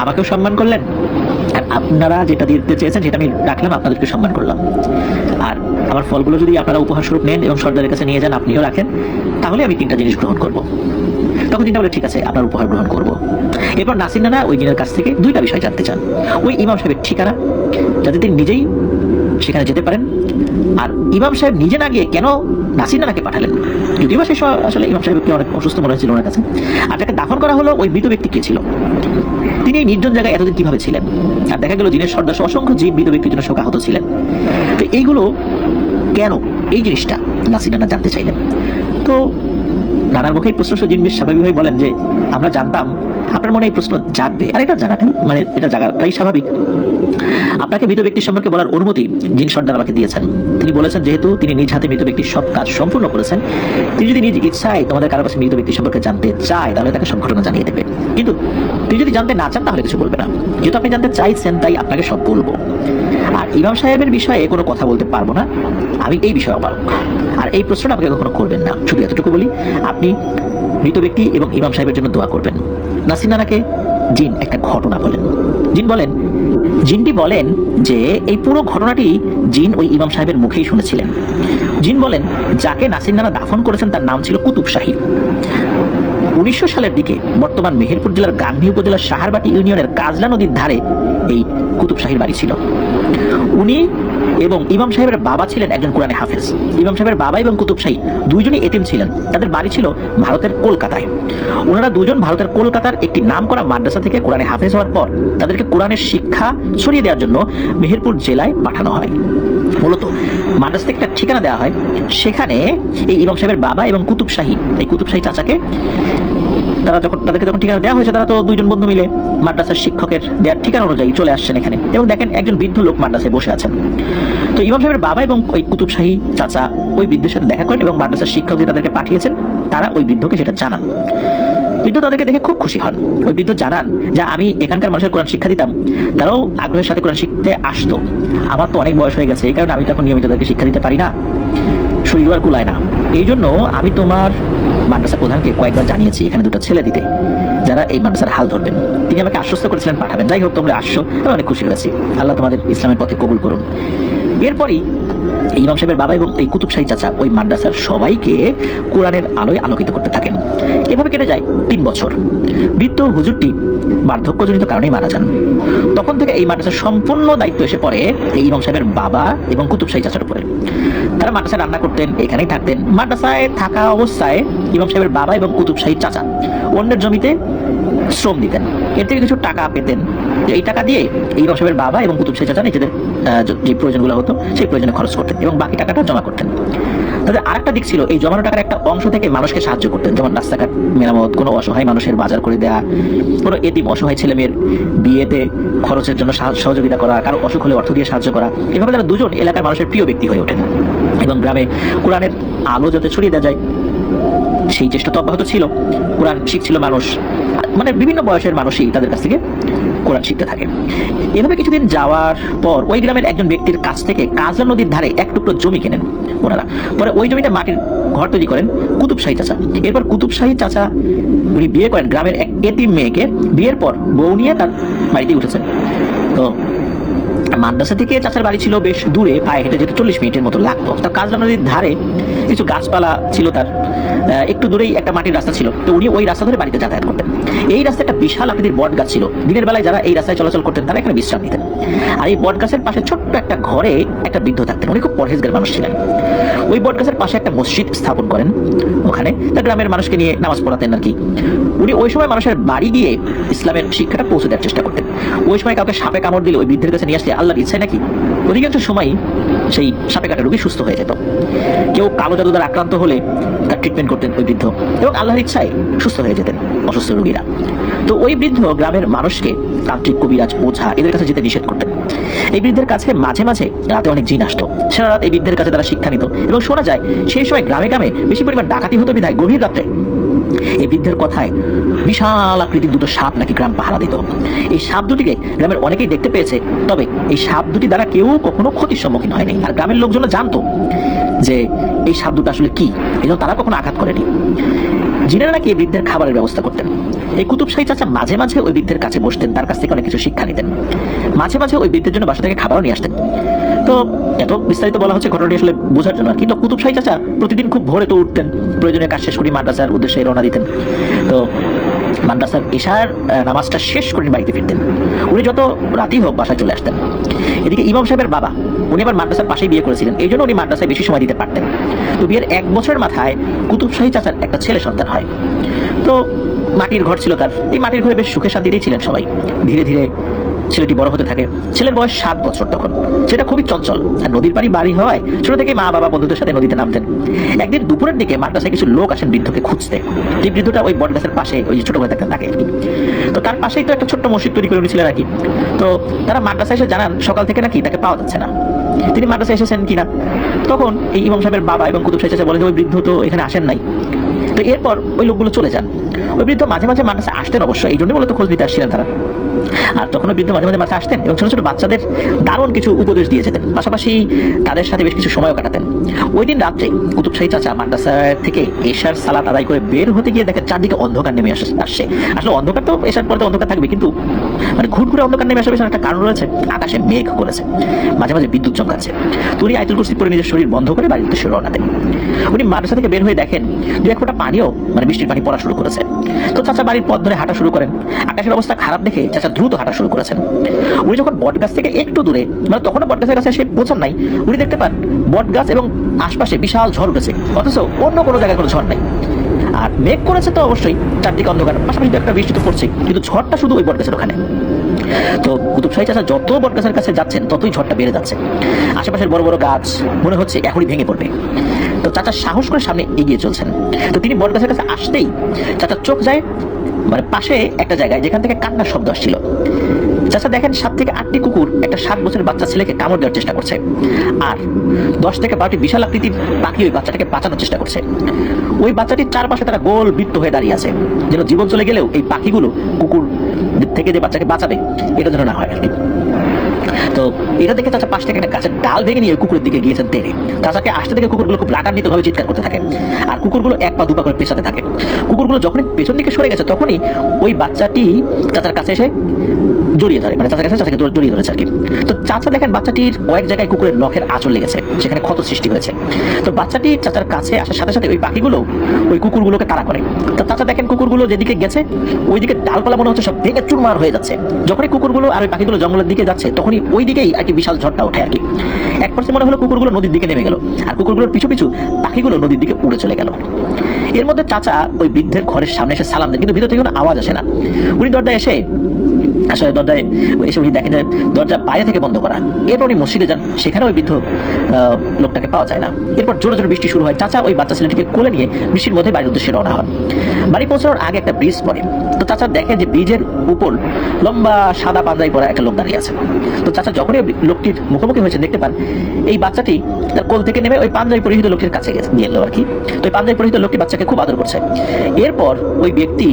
আমাকেও সম্মান করলেন, আর আপনারা যেটা দিতে চেয়েছেন সেটা আমি রাখলাম, আপনাদেরকে সম্মান করলাম। আর আমার ফলগুলো যদি আপনারা উপহার স্বরূপ নেন এবং সর্দারের কাছে নিয়ে যান, আপনিও রাখেন, তাহলে আমি 3টা জিনিস গ্রহণ করব। তখন চিন্তা বলে, ঠিক আছে আপনার উপহার গ্রহণ করব। এরপর নাসির নানা ওই জিনের কাছ থেকে 2টা বিষয় জানতে চান। ওই ইমাম সাহেবের ঠিকানা, যাতে তিনি নিজেই সেখানে যেতে পারেন। আর ইমাম সাহেব নিজে না গিয়ে কেন নাসির নানাকে পাঠালেন, যদিও সে আসলে ইমাম সাহেবকে অনেক অসুস্থ মনে হয়েছিল ওনার কাছে। আর যাকে দাফন করা হলো ওই মৃত ব্যক্তি কে ছিল, তিনি এই নির্জন জায়গায় এতদিন কিভাবে ছিলেন। আর দেখা গেল জিনের সর্দার অসংখ্য জীব মৃত ব্যক্তির জন্য শোকাহত ছিলেন। তো এইগুলো কেন, এই জিনিসটা নাসির নানা জানতে চাইলেন। তো নানার মুখে এই প্রশ্ন জিন বেশ স্বাভাবিকভাবে বলেন যে, আমরা জানতাম আপনার মনে এই প্রশ্ন জাগবে, আর এটা জানাতেন, মানে এটা জাগাটাই স্বাভাবিক। আপনাকে মৃত ব্যক্তির সম্পর্কে বলার অনুমতি জিন সর্দার আমাকে দিয়েছেন। তিনি বলেছেন, যেহেতু তিনি নিজ হাতে মৃত ব্যক্তির সব কাজ সম্পূর্ণ করেছেন, তিনি যদি নিজ ইচ্ছায় তোমাদের কারো কাছে মৃত ব্যক্তির সম্পর্কে জানতে চায়, তাহলে তাকে সব ঘটনা জানিয়ে দেবে। কিন্তু তিনি যদি জানতে না চান তাহলে কিছু বলবে না। যেহেতু আপনি জানতে চাইছেন, তাই আপনাকে সব বলবো। আর ইমাম সাহেবের বিষয়ে কোনো কথা বলতে পারবো না, আমি এই বিষয়ে পারবো। আর এই প্রশ্নটা আমাকে কখনো করবেন না। শুধু এতটুকু বলি, আপনি মৃত ব্যক্তি এবং ইমাম সাহেবের জন্য দোয়া করবেন। নাসির নানাকে জিন একটা ঘটনা বলেন। জিনটি বলেন যে এই পুরো ঘটনাটি জিন ওই ইমাম সাহেবের মুখেই শুনেছিলেন। জিন বলেন, যাকে নাসির নানা দাফন করেছেন তার নাম ছিল কুতুব শাহী। 1900 সালের দিকে বর্তমান মেহেরপুর জেলার গান্ধী উপজেলার সাহারবাটি ইউনিয়নের কাজলা নদীর ধারে এই কুতুব শাহীর বাড়ি ছিল। উনি এবং ইমাম সাহেবের বাবা ছিলেন একজন কোরআনে হাফেজ। ইমাম সাহেবের বাবা এবং কুতুব শাহী দুইজনই এতিম ছিলেন। তাদের বাড়ি ছিল ভারতের কলকাতায়। ওনারা দুজন ভারতের কলকাতার একটি নামকরা মাদ্রাসা থেকে কোরআনে হাফেজ হওয়ার পর তাদেরকে কোরআনের শিক্ষা ছড়িয়ে দেওয়ার জন্য মেহেরপুর জেলায় পাঠানো হয়। মূলত মাদ্রাসা থেকে একটা ঠিকানা দেওয়া হয়, সেখানে এই ইমাম সাহেবের বাবা এবং কুতুব শাহী, এই কুতুব শাহী চাচাকে তাদেরকে যখন ঠিকানা দেওয়া হয়েছে, তারা তো দুইজন বন্ধু মিলে মাদ্রাসার শিক্ষকের দেওয়ার ঠিকানা অনুযায়ী চলে আসছেন এখানে এবং দেখেন একজন বৃদ্ধ লোক মাদ্রাসায় বসে আছেন। তো ইমাম সাহেবের বাবা এবং ওই কুতুব শাহী চাচা ওই বৃদ্ধের সাথে দেখা করেন এবং মাদ্রাসার শিক্ষক যে তাদেরকে পাঠিয়েছেন তারা ওই বৃদ্ধকে সেটা জানান। বৃদ্ধ তাদেরকে দেখে খুব খুশি হন। ওই বৃদ্ধ জানান যে আমি এখানকার মানুষের কোরআন শিক্ষা দিতাম, তারাও আগ্রহের সাথে কোরআন শিখতে আসতো। আমার তো অনেক বয়স হয়ে গেছে, এই কারণে আমি তখন নিয়মিত তাদেরকে শিক্ষা দিতে পারি না, শরীর আর কুলায় না। এই জন্য আমি তোমার মাদ্রাসা প্রধানকে কয়েকবার জানিয়েছি এখানে 2টা ছেলে দিতে, যারা এই মাদ্রাসার হাল ধরবেন। তিনি আমাকে আশ্বস্ত করেছিলেন পাঠাবেন। যাই হোক, তোমরা আসছো, আমি অনেক খুশি হয়েছি। আল্লাহ তোমাদের ইসলামের পথে কবুল করুন। এরপরই ইমাম সাহেবের বাবা এবং এই কুতুব শাহী চাচা ওই মাদ্রাসার সবাইকে কোরআনের আলোয় আলোকিত করতে থাকেন। এভাবে কেটে যায় 3 বছর। বৃদ্ধ হুজুরটি বার্ধক্যজনিত কারণেই মারা যান। তখন থেকে এই মাদ্রাসার সম্পূর্ণ দায়িত্ব এসে পড়ে এই ইমাম সাহেবের বাবা এবং কুতুব শাহী চাচার উপরে। তারা মাদ্রাসায় রান্না করতেন, এখানেই থাকতেন। মাদ্রাসায় থাকা অবস্থায় ইমাম সাহেবের বাবা এবং কুতুব শাহী চাচা অন্যের জমিতে শ্রম দিতেন, এর থেকে কিছু টাকা পেতেন। এই টাকা দিয়ে এই ইমাম সাহেবের বাবা এবং কুতুব শাহী চাচা নিজেদের যে প্রয়োজনগুলো হতো সেই প্রয়োজনে খরচ করতেন এবং বাকি টাকাটা জমা করতেন। তাদের আরেকটা দিক ছিল, এই জমানো টাকার একটা অংশ থেকে মানুষকে সাহায্য করতেন, যেমন রাস্তাঘাট মেরামত, কোনো অসহায় মানুষের বাজার করে দেয়া, কোনো এতিম অসহায় ছেলে মেয়ের বিয়েতে খরচের জন্য সহযোগিতা করা, কারো অসুখ হলে অর্থ দিয়ে সাহায্য করা। এভাবে তারা দুজন এলাকার মানুষের প্রিয় ব্যক্তি হয়ে ওঠেন এবং গ্রামে কোরআনের আলো যাতে ছড়িয়ে দেওয়া যায় সেই চেষ্টা তো অব্যাহত ছিল। কোরআন শিখছিল মানুষ, মানে বিভিন্ন বয়সের মানুষই তাদের কাছ থেকে কোরআন শিখতে থাকে। এভাবে কিছুদিন যাওয়ার পর ওই গ্রামের একজন ব্যক্তির কাছ থেকে কাজলা নদীর ধারে এক টুকরো জমি কেনেন ওনারা। পরে ওই জমিতে মাটির ঘর তৈরি করেন কুতুব শাহী চাচা। এরপর কুতুব শাহী চাচা উনি বিয়ে করেন গ্রামের এক এতিম মেয়েকে। বিয়ের পর বউ নিয়ে তার বাড়িতে উঠেছেন। তো মাদ্রাসা থেকে চাচার বাড়ি ছিল বেশ দূরে, পায়ে হেঁটে যেতে 40 মিনিটের মতো লাগতো। তার কাজলা নদীর ধারে কিছু গাছপালা ছিল, তার একটু দূরেই একটা মাটির রাস্তা ছিল। তো উনি ওই রাস্তা ধরে বাড়িতে যাতায়াত করতেন। এই রাস্তায় একটা বিশাল আকৃতির বট গাছ ছিল। দিনের বেলায় যারা এই রাস্তায় চলাচল করতেন তারা এখানে বিশ্রাম নিতেন। আর এই বট গাছের পাশে ছোট্ট একটা ঘরে একটা বৃদ্ধ থাকতেন। উনি খুব পরহেজগার মানুষ ছিলেন। ওই বট গাছের পাশে একটা মসজিদ স্থাপন করেন, ওখানে তার গ্রামের মানুষকে নিয়ে নামাজ পড়াতেন আর কি। উনি ওই সময় মানুষের বাড়ি গিয়ে ইসলামের শিক্ষাটা পৌঁছে দেওয়ার চেষ্টা করতেন। ওই সময় কাউকে সাপে কামড় দিলে ওই বৃদ্ধের কাছে নিয়ে আসলে আল্লাহর ইচ্ছায় নাকি অধিকাংশ সময় সেই সাপে কাটা রোগী সুস্থ হয়ে যেত। কেউ কালো জাদু দ্বারা আক্রান্ত হলে তার ট্রিটমেন্ট করতেন ওই বৃদ্ধ, এবং আল্লাহর ইচ্ছায় সুস্থ হয়ে যেতেন অসুস্থ রোগীরা। তো ওই বৃদ্ধ গ্রামের মানুষকে তান্ত্রিক, কবিরাজ, ওঝা এদের কাছে যেতে নিষেধ করতেন। এই বৃদ্ধের কাছে মাঝে মাঝে রাতে অনেক জিন আসতো। সারা রাত এই বৃদ্ধের কাছে তারা শিক্ষা নিত, এবং শোনা যায় সেই সময় গ্রামে গ্রামে বেশি পরিমাণ ডাকাতি হতো বিধায় গভীর রাত্রে এই বৃদ্ধের কথায় বিশাল আকৃতির দুটো সাপ নাকি গ্রাম পাহারা দিত। এই সাপ দুটিকে গ্রামের অনেকেই দেখতে পেয়েছে, তবে এই সাপ দুটি দ্বারা কেউ কখনো ক্ষতির সম্মুখীন হয়নি। আর গ্রামের লোকজন জানতো যে এই সাপ দুটো আসলে কি, এই জন্য তারা কখনো আঘাত করেনি। জিনেরা নাকি এই বৃদ্ধের খাবারের ব্যবস্থা করতেন। এই কুতুব শাহী চাচা মাঝে মাঝে ওই বৃদ্ধের কাছে বসতেন, তার কাছ থেকে অনেক কিছু শিক্ষা নিতেন। মাঝে মাঝে ওই বৃদ্ধের জন্য বাসা থেকে খাবারও নিয়ে আসতেন। তো এত বিস্তারিত বলা হচ্ছে ঘটনাটি আসলে বোঝার জন্য। কিন্তু কুতুব শাহী চাচা প্রতিদিন খুব ভোরে তো উঠতেন, প্রয়োজনীয় কাজ শেষ করে মাদ্রাসার উদ্দেশ্যে রওনা দিতেন। তো মাদ্রাসার ইশার নামাজটা শেষ করে বাড়িতে ফিরতেন। উনি যত রাতেই হোক বাসায় চলে আসতেন। এদিকে ইমাম সাহেবের বাবা, উনি আবার মাদ্রাসার পাশেই বিয়ে করেছিলেন, এই জন্য উনি মাদ্রাসায় বেশি সময় দিতে পারতেন। তো বিয়ের 1 বছরের মাথায় কুতুব শাহী চাচার একটা ছেলে সন্তান হয়। তো মাটির ঘর ছিল তার, এই মাটির ঘরে বেশ সুখে শান্তিতেই ছিলেন সবাই। ধীরে ধীরে ছেলেটি বড় হতে থাকে। ছেলের বয়স 7 বছর তখন। সেটা খুবই চঞ্চল, আর নদীর পাড়ি বাড়ি হওয়ায় ছোট থেকে মা বাবা বন্ধুদের সাথে নদীতে নামতেন। একদিন দুপুরের দিকে মাদ্রাসায় কিছু লোক আসেন বৃদ্ধকে খুঁজতে। যে বৃদ্ধটা ওই বট গাছের পাশে ওই যে ছোট করে থাকতেন তাকে। তো তার পাশেই তো একটা ছোট্ট মসজিদ তৈরি করে উঠেছিলেন আর কি। তো তারা মাদ্রাসায় এসে জানান সকাল থেকে নাকি তাকে পাওয়া যাচ্ছে না, তিনি মাদ্রাসায় এসেছেন কিনা। তখন এই ইমাম সাহেবের বাবা এবং কুতুব শাহী চাচা বলেন যে ওই বৃদ্ধ তো এখানে আসেন নাই। তো এরপর ওই লোকগুলো চলে যান। ওই বৃদ্ধ মাঝে মাঝে মাদ্রাসায় আসতেন অবশ্য, এই জন্য মূলত খোঁজ নিতে আসছিলেন তারা। আর তখন বৃদ্ধ মাঝে মাঝে মাদ্রাসায় আসতেন এবং ছোট ছোট বাচ্চাদের দারুণ কিছু উপদেশ দিয়ে যেতেন, পাশাপাশি তাদের সাথে বেশ কিছু সময়ও কাটাতেন। ওই দিন রাত্রে কুতুব শাহী চাচা মাদ্রাসা থেকে এশার সালাত আদায় করে বের হতে গিয়ে দেখেন চারদিকে অন্ধকার নেমে আসছে। আসলে অন্ধকার তো এশার পরে তো অন্ধকার থাকবে, কিন্তু মানে ঘুরঘুরে অন্ধকার নেমে আসার পেছনে একটা কারণ রয়েছে। আকাশে মেঘ করেছে, মাঝে মাঝে বিদ্যুৎ চমকাচ্ছে। তো উনি আয়াতুল কুরসি পড়ে নিজের শরীর বন্ধ করে বাড়ির উদ্দেশ্যে রওনা দেন। উনি মাদ্রাসা থেকে বের হয়ে দেখেন যে এক ফোঁটা পানিও, মানে বৃষ্টির পানি পড়া শুরু করেছে। তো চাচা বাড়ির পথ ধরে হাঁটা শুরু করেন। আকাশের অবস্থা খারাপ দেখে চাচা দ্রুত হাঁটা শুরু করেছেন। উনি যখন বট গাছ থেকে একটু দূরে, মানে তখনও বট গাছের কাছে এসে পৌঁছান নাই, উনি দেখতে পান বট গাছ এবং আশপাশে বিশাল ঝড় উঠেছে, অথচ অন্য কোনো জায়গায় কোনো ঝড় নাই। আর মেঘ করেছে তো অবশ্যই, চারদিকে অন্ধকার, পাশাপাশি একটা বৃষ্টি তো পড়ছে, কিন্তু ঝড়টা শুধু ওই বট গাছের ওখানে। তো কুতুব শাহী চাচা যত বট গাছের কাছে যাচ্ছেন ততই ঝড়টা বেড়ে যাচ্ছে। আশেপাশের বড় বড় গাছ মনে হচ্ছে এখনই ভেঙে পড়বে। তো চাচা সাহস করে সামনে এগিয়ে চলছেন। তো তিনি বট গাছের কাছে আসতেই চাচার চোখ যায় মানে পাশে একটা জায়গায়, যেখান থেকে কান্নার শব্দ আসছিল। চাচা দেখেন 7 থেকে 8টি কুকুর একটা 7 বছরের বাচ্চা ছেলেকে কামড় দেওয়ার চেষ্টা করছে, আর 10 থেকে 12টি বিশাল আকৃতির পাখি ওই বাচ্চাটাকে বাঁচানোর চেষ্টা করছে। ওই বাচ্চাটির চারপাশে তারা গোল বৃত্ত হয়ে দাঁড়িয়ে আছে, যেন জীবন চলে গেলেও এই পাখিগুলো কুকুর থেকে যে বাচ্চাকে বাঁচাবে এটা যেন না হয় আর কি। তো এটা দেখে চাচা পাশ থেকে একটা গাছের ডাল ভেঙে নিয়ে কুকুরের দিকে গিয়েছেন তেড়ে। চাচাকে আসতে থেকে কুকুরগুলো খুব রাগান্বিত ভাবে চিৎকার করতে থাকে, আর কুকুরগুলো 1 পা 2 পা করে পেছাতে থাকে। কুকুরগুলো যখনই পেছন দিকে সরে গেছে তখনই ওই বাচ্চাটি চাচার কাছে এসে জড়িয়ে ধরে, মানে চাচার কাছে চাচাকে জড়িয়ে ধরেছে আর কি। তো চাচা দেখেন বাচ্চাটির কয়েক জায়গায় কুকুরের নখের আঁচড় লেগেছে, সেখানে ক্ষত সৃষ্টি হয়েছে। তো বাচ্চাটি চাচার কাছে আসার সাথে সাথে ওই পাখিগুলো ওই কুকুরগুলোকে তাড়া করে। তো চাচা দেখেন কুকুরগুলো যেদিকে গেছে ওইদিকে ডালপালা মনে হচ্ছে সব ভেঙে চুরমার হয়ে যাচ্ছে। যখনই কুকুরগুলো আর ওই পাখিগুলো জঙ্গলের দিকে যাচ্ছে তখনই ওই দিকেই আর কি বিশাল ঝড়টা ওঠে আর কি। এক পর্যায়ে মনে হলো কুকুরগুলো নদীর দিকে নেমে গেল, আর কুকুরগুলোর পিছু পিছু পাখিগুলো নদীর দিকে উড়ে চলে গেল। এর মধ্যে চাচা ওই বৃদ্ধের ঘরের সামনে এসে সালাম দেন, কিন্তু ভিতর থেকে কোনো আওয়াজ আসে না। উনি দরজায় এসে আসলে দরজায় এসে উনি দেখেন যে দরজা বাইরে থেকে বন্ধ করা। এরপর উনি মসজিদে যান, সেখানে ওই বৃদ্ধ লোকটাকে পাওয়া যায় না। এরপর জোরে জোরে বৃষ্টি শুরু হয়। চাচা ওই বাচ্চা ছেলেটিকে কোলে নিয়ে বৃষ্টির মধ্যে বাড়ির উদ্দেশ্যে রওনা হন। বাড়ি পৌঁছানোর আগে একটা ব্রিজ পড়ে। তো চাচা দেখে যে ব্রিজের উপর লম্বা সাদা পাঞ্জাবি পরা একটা লোক দাঁড়িয়ে আছে। তো চাচা যখনই লোকটির মুখোমুখি হয়েছে দেখতে পান এই বাচ্চাটি তার কোল থেকে নেমে ওই পাঞ্জাবি পরিহিত লোকটির কাছে নিয়ে এলো আর কি। তো ওই পাঞ্জাবি পরিহিত লোকটি বাচ্চাকে খুব আদর করছে। এরপর ওই ব্যক্তি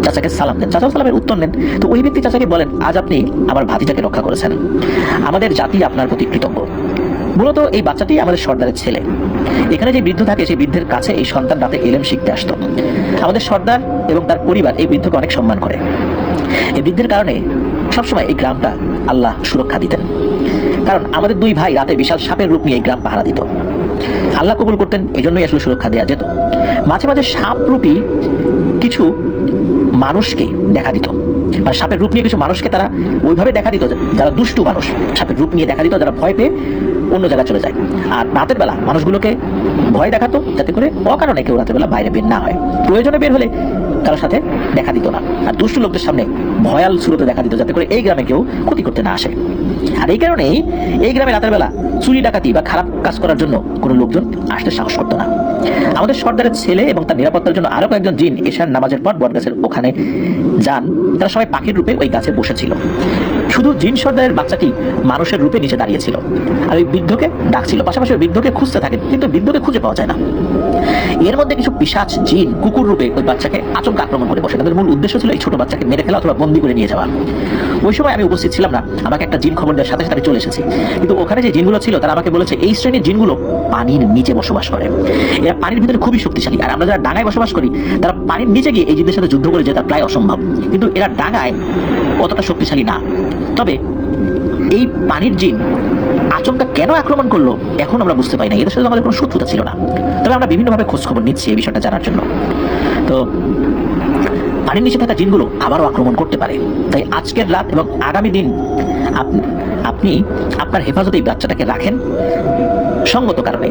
চাচাকে সালাম দেন, চাচাও সালামের উত্তর নেন। তো ওই ব্যক্তি চাচাকে বলেন, আজ আপনি আমার ভাতিজাকে রক্ষা করেছেন, আমাদের জাতি আপনার প্রতি কৃতজ্ঞ। মূলত এই বাচ্চাটি আমাদের সর্দারের ছেলে। এখানে যে বৃদ্ধ থাকে সেই বৃদ্ধের কাছে এই সন্তান রাতে এলেম শিখতে আসতো। আমাদের সর্দার এবং তার পরিবার এই বৃদ্ধকে অনেক সম্মান করে। এই বৃদ্ধের কারণে সবসময় এই গ্রামটা আল্লাহ সুরক্ষা দিতেন, কারণ আমাদের দুই ভাই রাতে বিশাল সাপের রূপ নিয়ে এই গ্রাম পাহারা দিত। আল্লাহ কবুল করতেন, এই জন্যই আসলে সুরক্ষা দেওয়া যেত। মাঝে মাঝে সাপ রূপী কিছু মানুষকে দেখা দিত, মানে সাপের রূপ নিয়ে কিছু মানুষকে তারা ওইভাবে দেখা দিত যারা দুষ্টু মানুষ, সাপের রূপ নিয়ে দেখা দিত যারা ভয় পেয়ে অন্য জায়গায় চলে যায়। আর রাতের বেলা মানুষগুলোকে ভয় দেখাতো যাতে করে অকারণে কেউ রাতের বেলা বাইরে বের না হয়। প্রয়োজনে বের হলে কারোর সাথে দেখা দিত না। আর দুষ্টু লোকদের সামনে ভয়াল সুরতে দেখা দিত যাতে করে এই গ্রামে কেউ ক্ষতি করতে না আসে। আর এই কারণেই এই গ্রামে রাতের বেলা চুরি ডাকাতি বা খারাপ কাজ করার জন্য কোনো লোকজন আসতে সাহস করতো না। আমাদের সর্দারের ছেলে এবং তার নিরাপত্তার জন্য আরো কয়েকজন জিন এশার নামাজের পর বটগাছের ওখানে যান। তারা সবাই পাখির রূপে ওই গাছে বসেছিল। শুধু জিন সর্দারের বাচ্চাটি মানুষের রূপে নিচে দাঁড়িয়েছিল আর ওই বৃদ্ধকে ডাকছিল। পাশাপাশি ওই বৃদ্ধকে খুঁজতে থাকেন, কিন্তু বৃদ্ধকে খুঁজে পাওয়া যায় না। এর মধ্যে কিছু পিশাচ জিন কুকুর রূপে ওই বাচ্চাকে আচমকা আক্রমণ করে বসে। তাদের মূল উদ্দেশ্য ছিল এই ছোট বাচ্চাকে মেরে ফেলা অথবা বন্দী করে নিয়ে যাওয়া। ওই সময় আমি উপস্থিত ছিলাম না, আমাকে একটা জিন খবর দেওয়ার সাথে সাথে চলে এসেছি। কিন্তু ওখানে যে জিনগুলো ছিল তারা আমাকে বলেছে এই শ্রেণীর জিনগুলো পানির নিচে বসবাস করে। এরা পানির ভিতরে খুবই শক্তিশালী। আর আমরা যারা ডাঙায় বসবাস করি তারা পানির নিচে গিয়ে এই জিনদের সাথে যুদ্ধ করে যেটা প্রায় অসম্ভব। কিন্তু এরা ডাঙায় অতটা শক্তিশালী না। তবে এই পানির জিন আচমকা কেন আক্রমণ করলো এখন আমরা বুঝতে পারি না। এদের সাথে আমাদের কোনো শত্রুতা ছিল না। তবে আমরা বিভিন্নভাবে খোঁজ খবর নিচ্ছি এই বিষয়টা জানার জন্য। তো পানির নিচে থাকা জিনগুলো আবারও আক্রমণ করতে পারে। তাই আজকের রাত এবং আগামী দিন আপনি আপনার হেফাজতে এই বাচ্চাটাকে রাখেন সঙ্গত কারণে।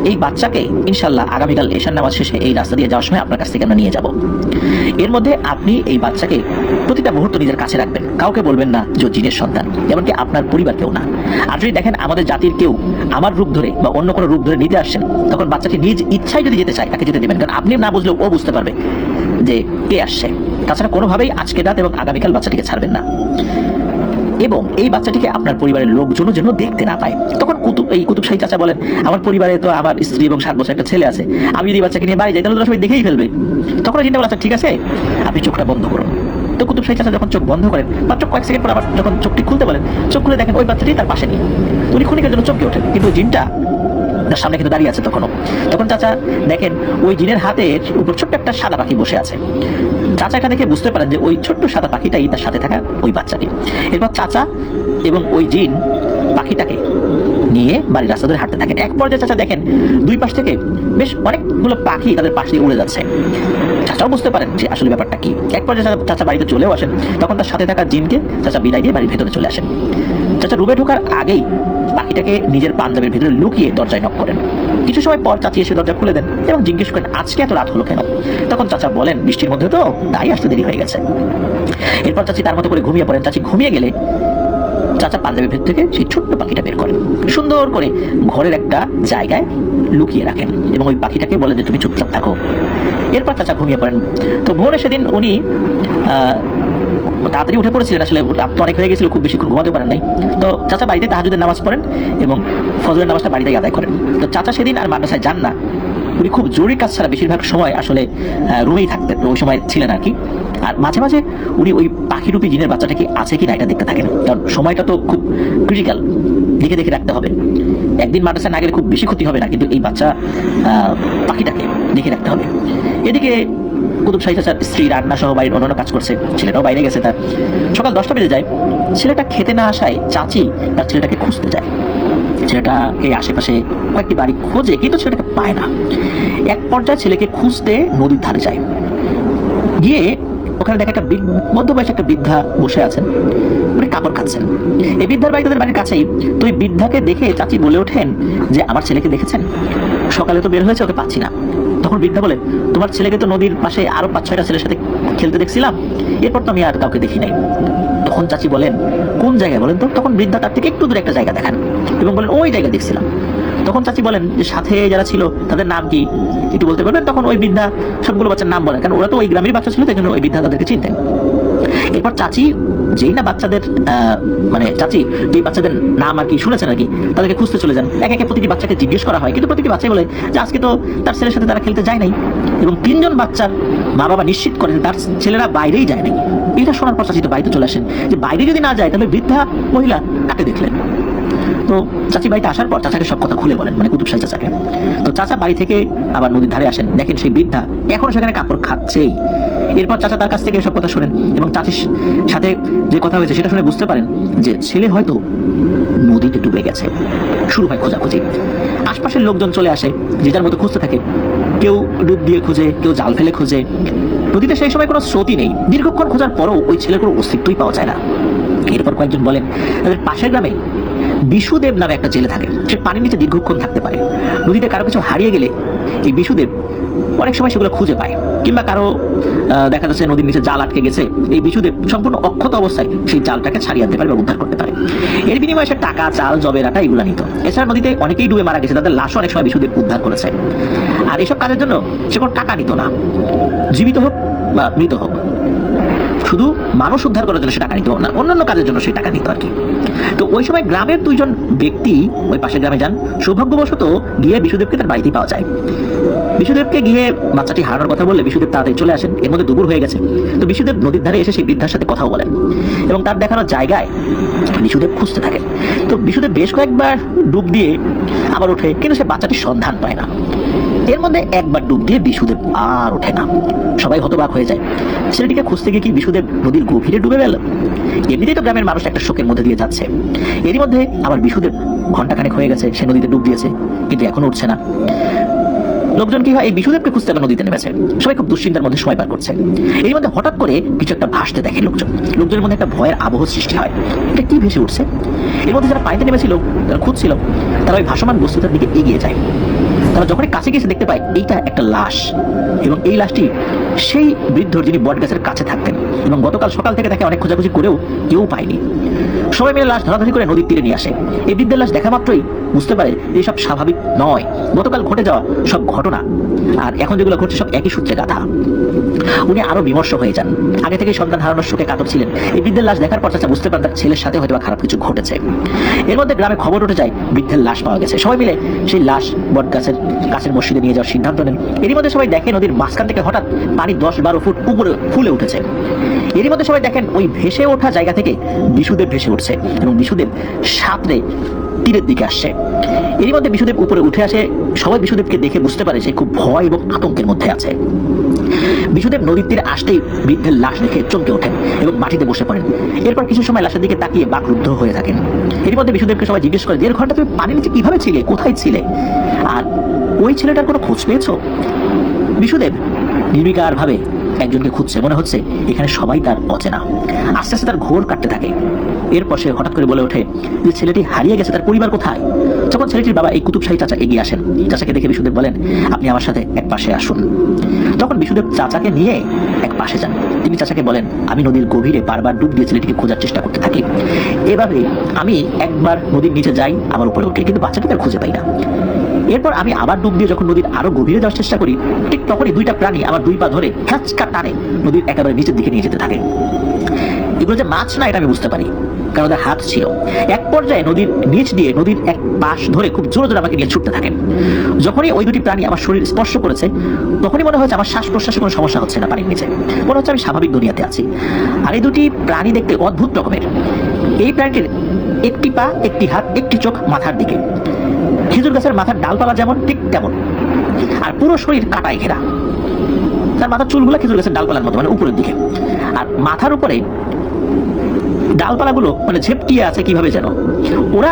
এই বাচ্চাকে ইনশাল্লাহ আগামীকাল এশার নামাজ শেষে এই রাস্তা দিয়ে যাওয়ার সময় আপনার কাছ থেকে আমরা নিয়ে যাব। এর মধ্যে আপনি এই বাচ্চাকে প্রতিটা মুহূর্ত নিজের কাছে রাখবেন, কাউকে বলবেন না যে জিনের সন্তান, এমনকি আপনার পরিবারকেও না। আর যদি দেখেন আমাদের জাতির কেউ আমার রূপ ধরে বা অন্য কোনো রূপ ধরে নিতে আসছেন, তখন বাচ্চাটি নিজ ইচ্ছায় যদি যেতে চায় তাকে যেতে দেবেন, কারণ আপনি না বুঝলেও ও বুঝতে পারবে যে কে আসছে। তাছাড়া কোনোভাবেই আজকে রাত এবং আগামীকাল বাচ্চাটিকে ছাড়বেন না। এবং এই বাচ্চাটিকে আপনার পরিবারের লোকজনও যেন দেখতে না পায়। তখন কুতুব শাহী চাচা বলেন, আমার পরিবারে তো আমার স্ত্রী এবং 7 বছর একটা ছেলে আছে, আমি যদি বাচ্চাকে নিয়ে বাড়ি যাই তাহলে তো সবাই দেখেই ফেলবে। তখন চিন্তা বলে, আচ্ছা ঠিক আছে আপনি চোখটা বন্ধ করুন। তো কুতুব শাহী চাচা যখন চোখ বন্ধ করেন, মাত্র কয়েক সেকেন্ড পর আবার যখন চোখটি খুলতে বলেন, চোখ খুলে দেখেন ওই বাচ্চাটি তার পাশে নেই। উনি ক্ষণিকের জন্য চমকে ওঠেন, কিন্তু জিনটা তার সামনে কিন্তু দাঁড়িয়ে আছে। তখন চাচা দেখেন ওই জিনের হাতের উপর ছোট্ট একটা সাদা পাখি বসে আছে। চাচা এটা দেখে বুঝতে পারেন যে ওই ছোট্ট সাদা পাখিটাই তার সাথে থাকা ওই বাচ্চাটি। এরপর চাচা এবং ওই জিন পাখিটাকে নিয়ে বাড়ির রাস্তা ধরে হাঁটতে থাকেন। এক পর্যায়ে চাচা দেখেন দুই পাশ থেকে বেশ অনেকগুলো পাখি তাদের পাশ দিয়ে উড়ে যাচ্ছে। চাচাও বুঝতে পারেন যে আসলে ব্যাপারটা কি। এক পর্যায়ে চাচা বাড়িতে চলেও আসেন। তখন তার সাথে থাকা জিনকে চাচা বিদায় দিয়ে বাড়ির ভেতরে চলে আসেন। চাচা রুমে ঢোকার আগেই পাখিটাকে নিজের পাঞ্জাবের ভিতরে লুকিয়ে দরজায় নক করেন। কিছু সময় পর চাচি এসে দরজা খুলে দেন এবং জিজ্ঞেস করেন আজকে এত রাত হলো কেন। তখন চাচা বলেন বৃষ্টির মধ্যে তো তাই আসতে দেরি হয়ে গেছে। এরপর চাচি তার মতো করে ঘুমিয়ে পড়েন। চাচি ঘুমিয়ে গেলে চাচা পাঞ্জাবের ভেতর থেকে সেই ছোট্ট পাখিটা বের করেন, সুন্দর করে ঘরের একটা জায়গায় লুকিয়ে রাখেন এবং ওই পাখিটাকে বলে যে তুমি চুপচাপ থাকো। এরপর চাচা ঘুমিয়ে পড়েন। তো ভোরে সেদিন উনি তাড়াতাড়ি উঠে পড়েছিলেন। আসলে রাত তো অনেক হয়ে গেছিল, খুব বেশিক্ষণ ঘুমাতে পারেন নাই। তো চাচা বাড়িতে তাহাজ্জুদের নামাজ পড়েন এবং ফজরের নামাজটা বাড়িতে আদায় করেন। তো চাচা সেদিন আর মাদ্রাসায় যান না। উনি খুব জরুরি কাজ ছাড়া বেশিরভাগ সময় আসলে রুমেই থাকতেন, ওই সময় ছিলেন আর কি। আর মাঝে মাঝে উনি ওই পাখিরূপী জিনের বাচ্চাটা কি আছে কিনা এটা দেখতে থাকেন, কারণ সময়টা তো খুব ক্রিটিক্যাল, দেখে রাখতে হবে। একদিন মাদ্রাসায় না গেলে খুব বেশি ক্ষতি হবে না, কিন্তু এই বাচ্চা পাখিটাকে দেখে রাখতে হবে। এদিকে কুতুব শাহী চাচার স্ত্রী রান্না সহ বাড়ির অন্যান্য কাজ করছে, ছেলেটাও বাইরে গেছে। তার সকাল 10টা বেজে যায়। ছেলেটা খেতে না আসায় চাচি তার ছেলেটাকে খুঁজতে যায়। ছেলেটাকে আশেপাশে কয়েকটি বাড়ি খোঁজে, কিন্তু ছেলেটাকে পায় না। এক পর্যায়ে ছেলেকে খুঁজতে নদীর ধারে যায়। গিয়ে ওখানে দেখে একটা মধ্যবয়সী একটা বৃদ্ধা বসে আছেন, উনি কাপড় খাচ্ছেন। এই বৃদ্ধার বাড়ি তাদের বাড়ির কাছেই। তো এই বৃদ্ধাকে দেখে চাচি বলে ওঠেন যে আমার ছেলেকে দেখেছেন? সকালে তো বের হয়েছে, ওকে পাচ্ছি না। তখন বৃদ্ধা বলেন, তোমার ছেলেকে তো নদীর পাশে আরো 5-6টা ছেলের সাথে খেলতে দেখছিলাম, এরপর তো আমি আর কাউকে দেখি নাই। তখন তখন চাচি বলেন, কোন জায়গায় বলেন তো? তখন বৃদ্ধা তার থেকে একটু দূরে একটা জায়গা দেখান এবং বলেন, ওই জায়গা দেখছিলাম। তখন চাচি বলেন যে সাথে যারা ছিল তাদের নাম কি একটু বলতে পারবেন? তখন ওই বৃদ্ধা সবগুলো বাচ্চার নাম বলেন, কারণ ওরা তো ওই গ্রামের বাচ্চা ছিল, তাই জন্য ওই বৃদ্ধা তাদেরকে চিনতেন। এরপর চাচি যেই না বাচ্চাদের মানে চাচি যে বাচ্চাদের নাম আর কি শুনেছেন আর কি, তাদেরকে খুঁজতে চলে যান। এক একে প্রতিটি বাচ্চাকে জিজ্ঞেস করা হয়, কিন্তু প্রতিটি বাচ্চাই বলে যে আজকে তো তার ছেলের সাথে তারা খেলতে যায় নাই, এবং 3 জন বাচ্চার মা বাবা নিশ্চিত করেন তার ছেলেরা বাইরেই যায় নাই। এটা শোনার পর চাচি তো বাড়িতে চলে আসেন, যে বাইরে যদি না যায় তাহলে বৃদ্ধা মহিলা কাকে দেখলেন। তো চাচি বাড়িতে আসার পর চাচাকে সব কথা খুলে বলেন, মানে কুতুব শাহ চাচাকে। তো চাচা বাড়ি থেকে আবার নদীর ধারে আসেন, দেখেন সেই বৃদ্ধা এখনো সেখানে কাপড় খাচ্ছেই। এরপর চাচা তার কাছ থেকে সব কথা শুনেন এবং চাচির সাথে যে কথা হয়েছে সেটা শুনে বুঝতে পারেন যে ছেলে হয়তো নদীতে ডুবে গেছে। শুরু হয় খোঁজাখুঁজি, আশপাশের লোকজন চলে আসে, যে যার মতো খুঁজতে থাকে। কেউ ডুব দিয়ে খুঁজে, কেউ জাল ফেলে খুঁজে। নদীতে সেই সময় কোনো স্রোতই নেই। দীর্ঘক্ষণ খোঁজার পরও ওই ছেলের কোনো অস্তিত্বই পাওয়া যায় না। এরপর কয়েকজন বলেন তাদের পাশের গ্রামে বিশুদেব নামে একটা জেলে থাকে, সে পানির নিচে দীর্ঘক্ষণ থাকতে পারে। নদীতে কারো কিছু হারিয়ে গেলে এই বিশুদেব অনেক সময় সেগুলো খুঁজে পায়, কিংবা কারো দেখা যাচ্ছে নদীর নিচে জাল আটকে গেছে, এই বিশুদেব সম্পূর্ণ অক্ষত অবস্থায় সেই জালটাকে ছাড়িয়ে আনতে পারে বা উদ্ধার করতে পারে। এর বিনিময়ে সে টাকা, চাল, জবের আটা এগুলো নিত। এছাড়া নদীতে অনেকেই ডুবে মারা গেছে, তাদের লাশও অনেক সময় বিশুদেব উদ্ধার করেছে। আর এসব কাজের জন্য সে কোনো টাকা নিত না, জীবিত হোক বা মৃত হোক। শুধু মানুষ উদ্ধার করার জন্য সে টাকা নিত না, অন্যান্য কাজের জন্য সে টাকা নিত আর কি। তো ওই সময় গ্রামের 2 জন ব্যক্তি ওই পাশের গ্রামে যান। সৌভাগ্যবশত গিয়ে বিশুদেবকে তার বাড়িতেই পাওয়া যায়। বিশুদেবকে গিয়ে বাচ্চাটি হারানোর কথা বললে বিশুদেব তাড়াতাড়ি চলে আসেন। এর মধ্যে দুপুর হয়ে গেছে। তো বিশুদেব নদীর ধারে এসে সেই বৃদ্ধার সাথে কথাও বলেন এবং তার দেখানো জায়গায় বিশুদেব খুঁজতে থাকে। তো বিশুদেব বেশ কয়েকবার ডুব দিয়ে আবার ওঠে, কিন্তু সে বাচ্চাটির সন্ধান পায় না। এর মধ্যে একবার ডুব দিয়ে বিশুদেব আর ওঠে না। সবাই হতবাক হয়ে যায়। ছেলেটিকে খুঁজতে গিয়ে কি বিশুদেব নদীর গভীরে ডুবে গেল? এমনিতেই তো গ্রামের মানুষ একটা শোকের মধ্যে দিয়ে যাচ্ছে, এরই মধ্যে আবার বিশুদেব ঘন্টাখানেক হয়ে গেছে সে নদীতে ডুব দিয়েছে, কিন্তু এখনো উঠছে না। লোকজন কি হয়, এই বিশুদেবকে খুঁজতে আবার নদীতে নেমেছে। সবাই খুব দুশ্চিন্তার মধ্যে সময় পার করছে। এর মধ্যে হঠাৎ করে কিছু একটা ভাসতে দেখে লোকজনের মধ্যে একটা ভয়ের আবহ সৃষ্টি হয়। এটা কি ভেসে উঠছে? এর মধ্যে যারা পানিতে নেমেছিল, যারা খুঁজছিল, তারা ওই ভাসমান বস্তুটার দিকে এগিয়ে যায়। তারা যখনই কাছে গিয়ে দেখতে পায় এইটা একটা লাশ, এবং এই লাশটি সেই বৃদ্ধর যিনি বট গাছের কাছে থাকতেন, এবং গতকাল সকাল থেকে তাকে অনেক খোঁজাখুঁজি করেও কেউ পায়নি। সবাই মিলে লাশ ধরাধরি করে নদীর তীরে নিয়ে আসে। এই বৃদ্ধের লাশ দেখা মাত্রই বুঝতে পারে যে সব স্বাভাবিক নয়, গতকাল ঘটে যাওয়া সব ঘটনা আর এখন যেগুলো ঘটছে সব একই সূত্রে গাথা। উনি আরো বিমর্ষ হয়ে যান। আগে থেকে সন্তান হারানোর শোকে কাতর ছিলেন। এই বৃদ্ধের লাশ দেখার পর চাচা বুঝতে পারেন তার ছেলের সাথে হয়তো খারাপ কিছু ঘটেছে। এর মধ্যে গ্রামে খবর উঠে যায় বৃদ্ধের লাশ পাওয়া গেছে। সবাই মিলে সেই লাশ বট গাছের কাছের মসজিদে নিয়ে যাওয়ার সিদ্ধান্ত নেন। এরই মধ্যে সবাই দেখে নদীর মাঝখান থেকে হঠাৎ পানি 10-12 ফুট উপরে ফুলে উঠেছে। এরই মধ্যে সবাই দেখেন ওই ভেসে ওঠা জায়গা থেকে বিশুদেব ভেসে উঠছে এবং বিশুদেব সাঁতরে তীরের দিকে আসছে। এরই মধ্যে বিশুদেব উপরে উঠে আসে। সবাই বিশুদেবকে দেখে বুঝতে পারে সে খুব ভয় এবং আতঙ্কের মধ্যে আছে। বিশুদেব নদীর তীরে আসতেই বৃদ্ধের লাশ দেখে চমকে ওঠেন এবং মাটিতে বসে পড়েন। এরপর কিছু সময় লাশের দিকে তাকিয়ে বাকরুদ্ধ হয়ে থাকেন। এর মধ্যে বিশুদেবকে সবাই জিজ্ঞেস করে, 1.5 ঘন্টা তুমি পানির নিচে কিভাবে ছিলে, কোথায় ছিলে, আর ওই ছেলেটার কোনো খোঁজ পেয়েছো? বিশুদেব নির্বিকার ভাবে একজনকে খুঁজছে, মনে হচ্ছে এখানে সবাই তার অচেনা। আস্তে আস্তে তার ঘোর কাটতে থাকে। এরপর সে হঠাৎ করে বলে ওঠে যে ছেলেটি হারিয়ে গেছে, তার পরিবার কোথায়? যখন ছেলেটির বাবা এই কুতুব শাহী চাচা এগিয়ে আসেন, চাচাকে দেখে বিশুদেব বলেন, আপনি আমার সাথে এক পাশে আসুন। তখন বিশুদেব চাচাকে নিয়ে এক পাশে যান। তিনি চাচাকে বলেন, আমি নদীর গভীরে বারবার ডুব দিয়ে ছেলেটিকে খোঁজার চেষ্টা করতে থাকি। এভাবে আমি একবার নদীর নিচে যাই, আবার উপরে উঠি, কিন্তু বাচ্চাটিকে আর খুঁজে পাই না। এরপর আমি আবার ডুব দিয়ে যখন নদীর আরো গভীরে যাওয়ার চেষ্টা করি, ঠিক তখনই 2টা প্রাণী আমার 2 পা ধরে হ্যাঁচকা টানে নদীর একেবারে নিচের দিকে নিয়ে যেতে থাকে। এগুলো যে মাছ না এটা আমি বুঝতে পারি, কারণ ওদের হাত ছিল। এক পর্যায়ে নদীর নিচ দিয়ে নদীর এক পাশ ধরে খুব জোরে জোরে আমাকে নিয়ে ছুটতে থাকেন। যখনই ওই 2টি প্রাণী আমার শরীর স্পর্শ করেছে, তখনই মনে হচ্ছে আমার শ্বাস প্রশ্বাসে কোনো সমস্যা হচ্ছে না, পানির নিচে মনে হচ্ছে আমি স্বাভাবিক দুনিয়াতে আছি। আর এই 2টি প্রাণী দেখতে অদ্ভুত রকমের। এই প্রাণীটির একটি পা, একটি হাত, একটি চোখ মাথার দিকে, খেজুর গাছের মাথার ডালপালা যেমন ঠিক তেমন, আর পুরো শরীর কাটায় ঘেরা। তার মাথার চুলগুলো খেজুর গাছের ডালপালার মতো, মানে উপরের দিকে, আর মাথার উপরে ডালপালাগুলো মানে ঝেপটিয়ে আছে কিভাবে যেন। ওরা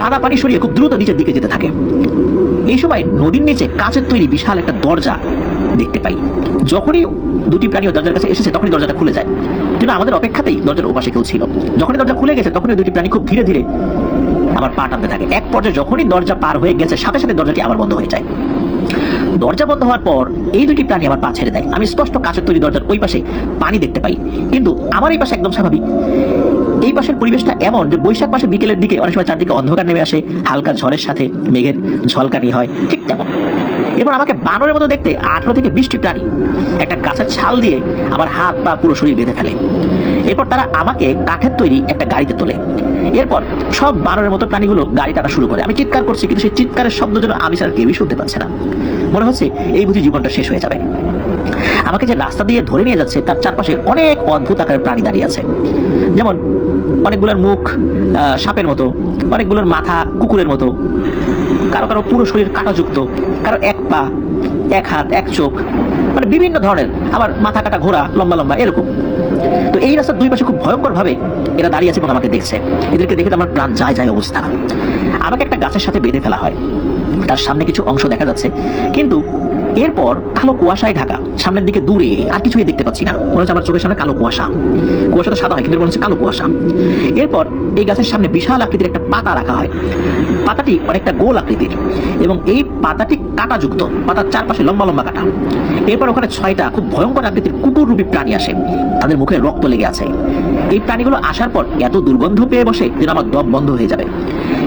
কাদা পানি সরিয়ে খুব দ্রুত নিচের দিকে যেতে থাকে। এই সময় নদীর নিচে কাঁচের তৈরি বিশাল একটা দরজা দেখতে পাই। যখনই 2টি প্রাণী দরজার কাছে এসেছে তখনই দরজাটা খুলে যায়, কিন্তু আমাদের অপেক্ষাতেই দরজার ওপাশে কেউ ছিল। যখনই দরজা খুলে গেছে তখনই 2টি প্রাণী খুব ধীরে ধীরে আবার পা টানতে থাকে। এক পর্যায়ে যখনই দরজা পার হয়ে গেছে সাথে সাথে দরজাটি আবার বন্ধ হয়ে যায়। দরজা বন্ধ হওয়ার পর এই দুটি প্রাণী আমার পা ছেড়ে দেয়। আমি স্পষ্ট কাঁচের তৈরি দরজার ওই পাশে পানি দেখতে পাই, কিন্তু আমার এই পাশে একদম স্বাভাবিক। এই পাশের পরিবেশটা এমন যে বৈশাখ মাসে বিকেলের দিকে অনেক সময় চারদিকে অন্ধকার নেমে আসে, হালকা ঝড়ের সাথে মেঘের ঝলকানি হয়, ঠিক তেমন। এরপর আমাকে বানরের মতো দেখতে 18 থেকে 20টি প্রাণী একটা গাছের ছাল দিয়ে আমার হাত পা পুরো শরীর বেঁধে ফেলে। এরপর তারা আমাকে কাঠের তৈরি একটা গাড়িতে তোলে। এরপর সব বানরের মতো প্রাণীগুলো গাড়ি টানা শুরু করে। আমি চিৎকার করছি, কিন্তু সেই চিৎকারের শব্দ যেন আমি ছাড়া কেউই শুনতে পাচ্ছে না। মনে হচ্ছে এই বুঝি জীবনটা শেষ হয়ে যাবে। আমাকে যে রাস্তা দিয়ে ধরে নিয়ে যাচ্ছে তার চারপাশে অনেক অদ্ভুত আকারের প্রাণী দাঁড়িয়ে আছে। যেমন অনেকগুলোর মুখ সাপের মতো, অনেকগুলোর মাথা কুকুরের মতো, কারো কারো পুরো শরীর কাঁটাযুক্ত, কারো এক পা, এক হাত, এক চোখ, মানে বিভিন্ন ধরনের। আবার মাথা কাটা ঘোড়া, লম্বা লম্বা, এরকম। তো এই রাস্তার দুই পাশে খুব ভয়ঙ্কর ভাবে এরা দাঁড়িয়ে আছে এবং আমাকে দেখছে। এদেরকে দেখে তো আমার প্রাণ যায় যায় অবস্থা। আমাকে একটা গাছের সাথে বেঁধে ফেলা হয়। তার সামনে কিছু অংশ দেখা যাচ্ছে, কিন্তু এরপর কালো কুয়াশায় ঢাকা। সামনের দিকে দূরে আর কিছুই দেখতে পাচ্ছি না, মনে হচ্ছে আমার চোখের সামনে কালো কুয়াশা। কুয়াশাটা সাদা হয়, কিন্তু মনে হচ্ছে কালো কুয়াশা। এরপর এই গাছের সামনে বিশাল আকৃতির একটা পাতা রাখা হয়। পাতাটি অনেকটা গোল আকৃতির এবং এই পাতাটি কাঁটাযুক্ত, পাতার চারপাশে লম্বা লম্বা কাঁটা। এরপর ওখানে 6টা খুব ভয়ঙ্কর আকৃতির কুকুররূপী প্রাণী আসে, তাদের মুখে রক্ত লেগে আছে। এই প্রাণীগুলো আসার পর এত দুর্গন্ধ পেয়ে বসে যেন আমার দম বন্ধ হয়ে যাবে।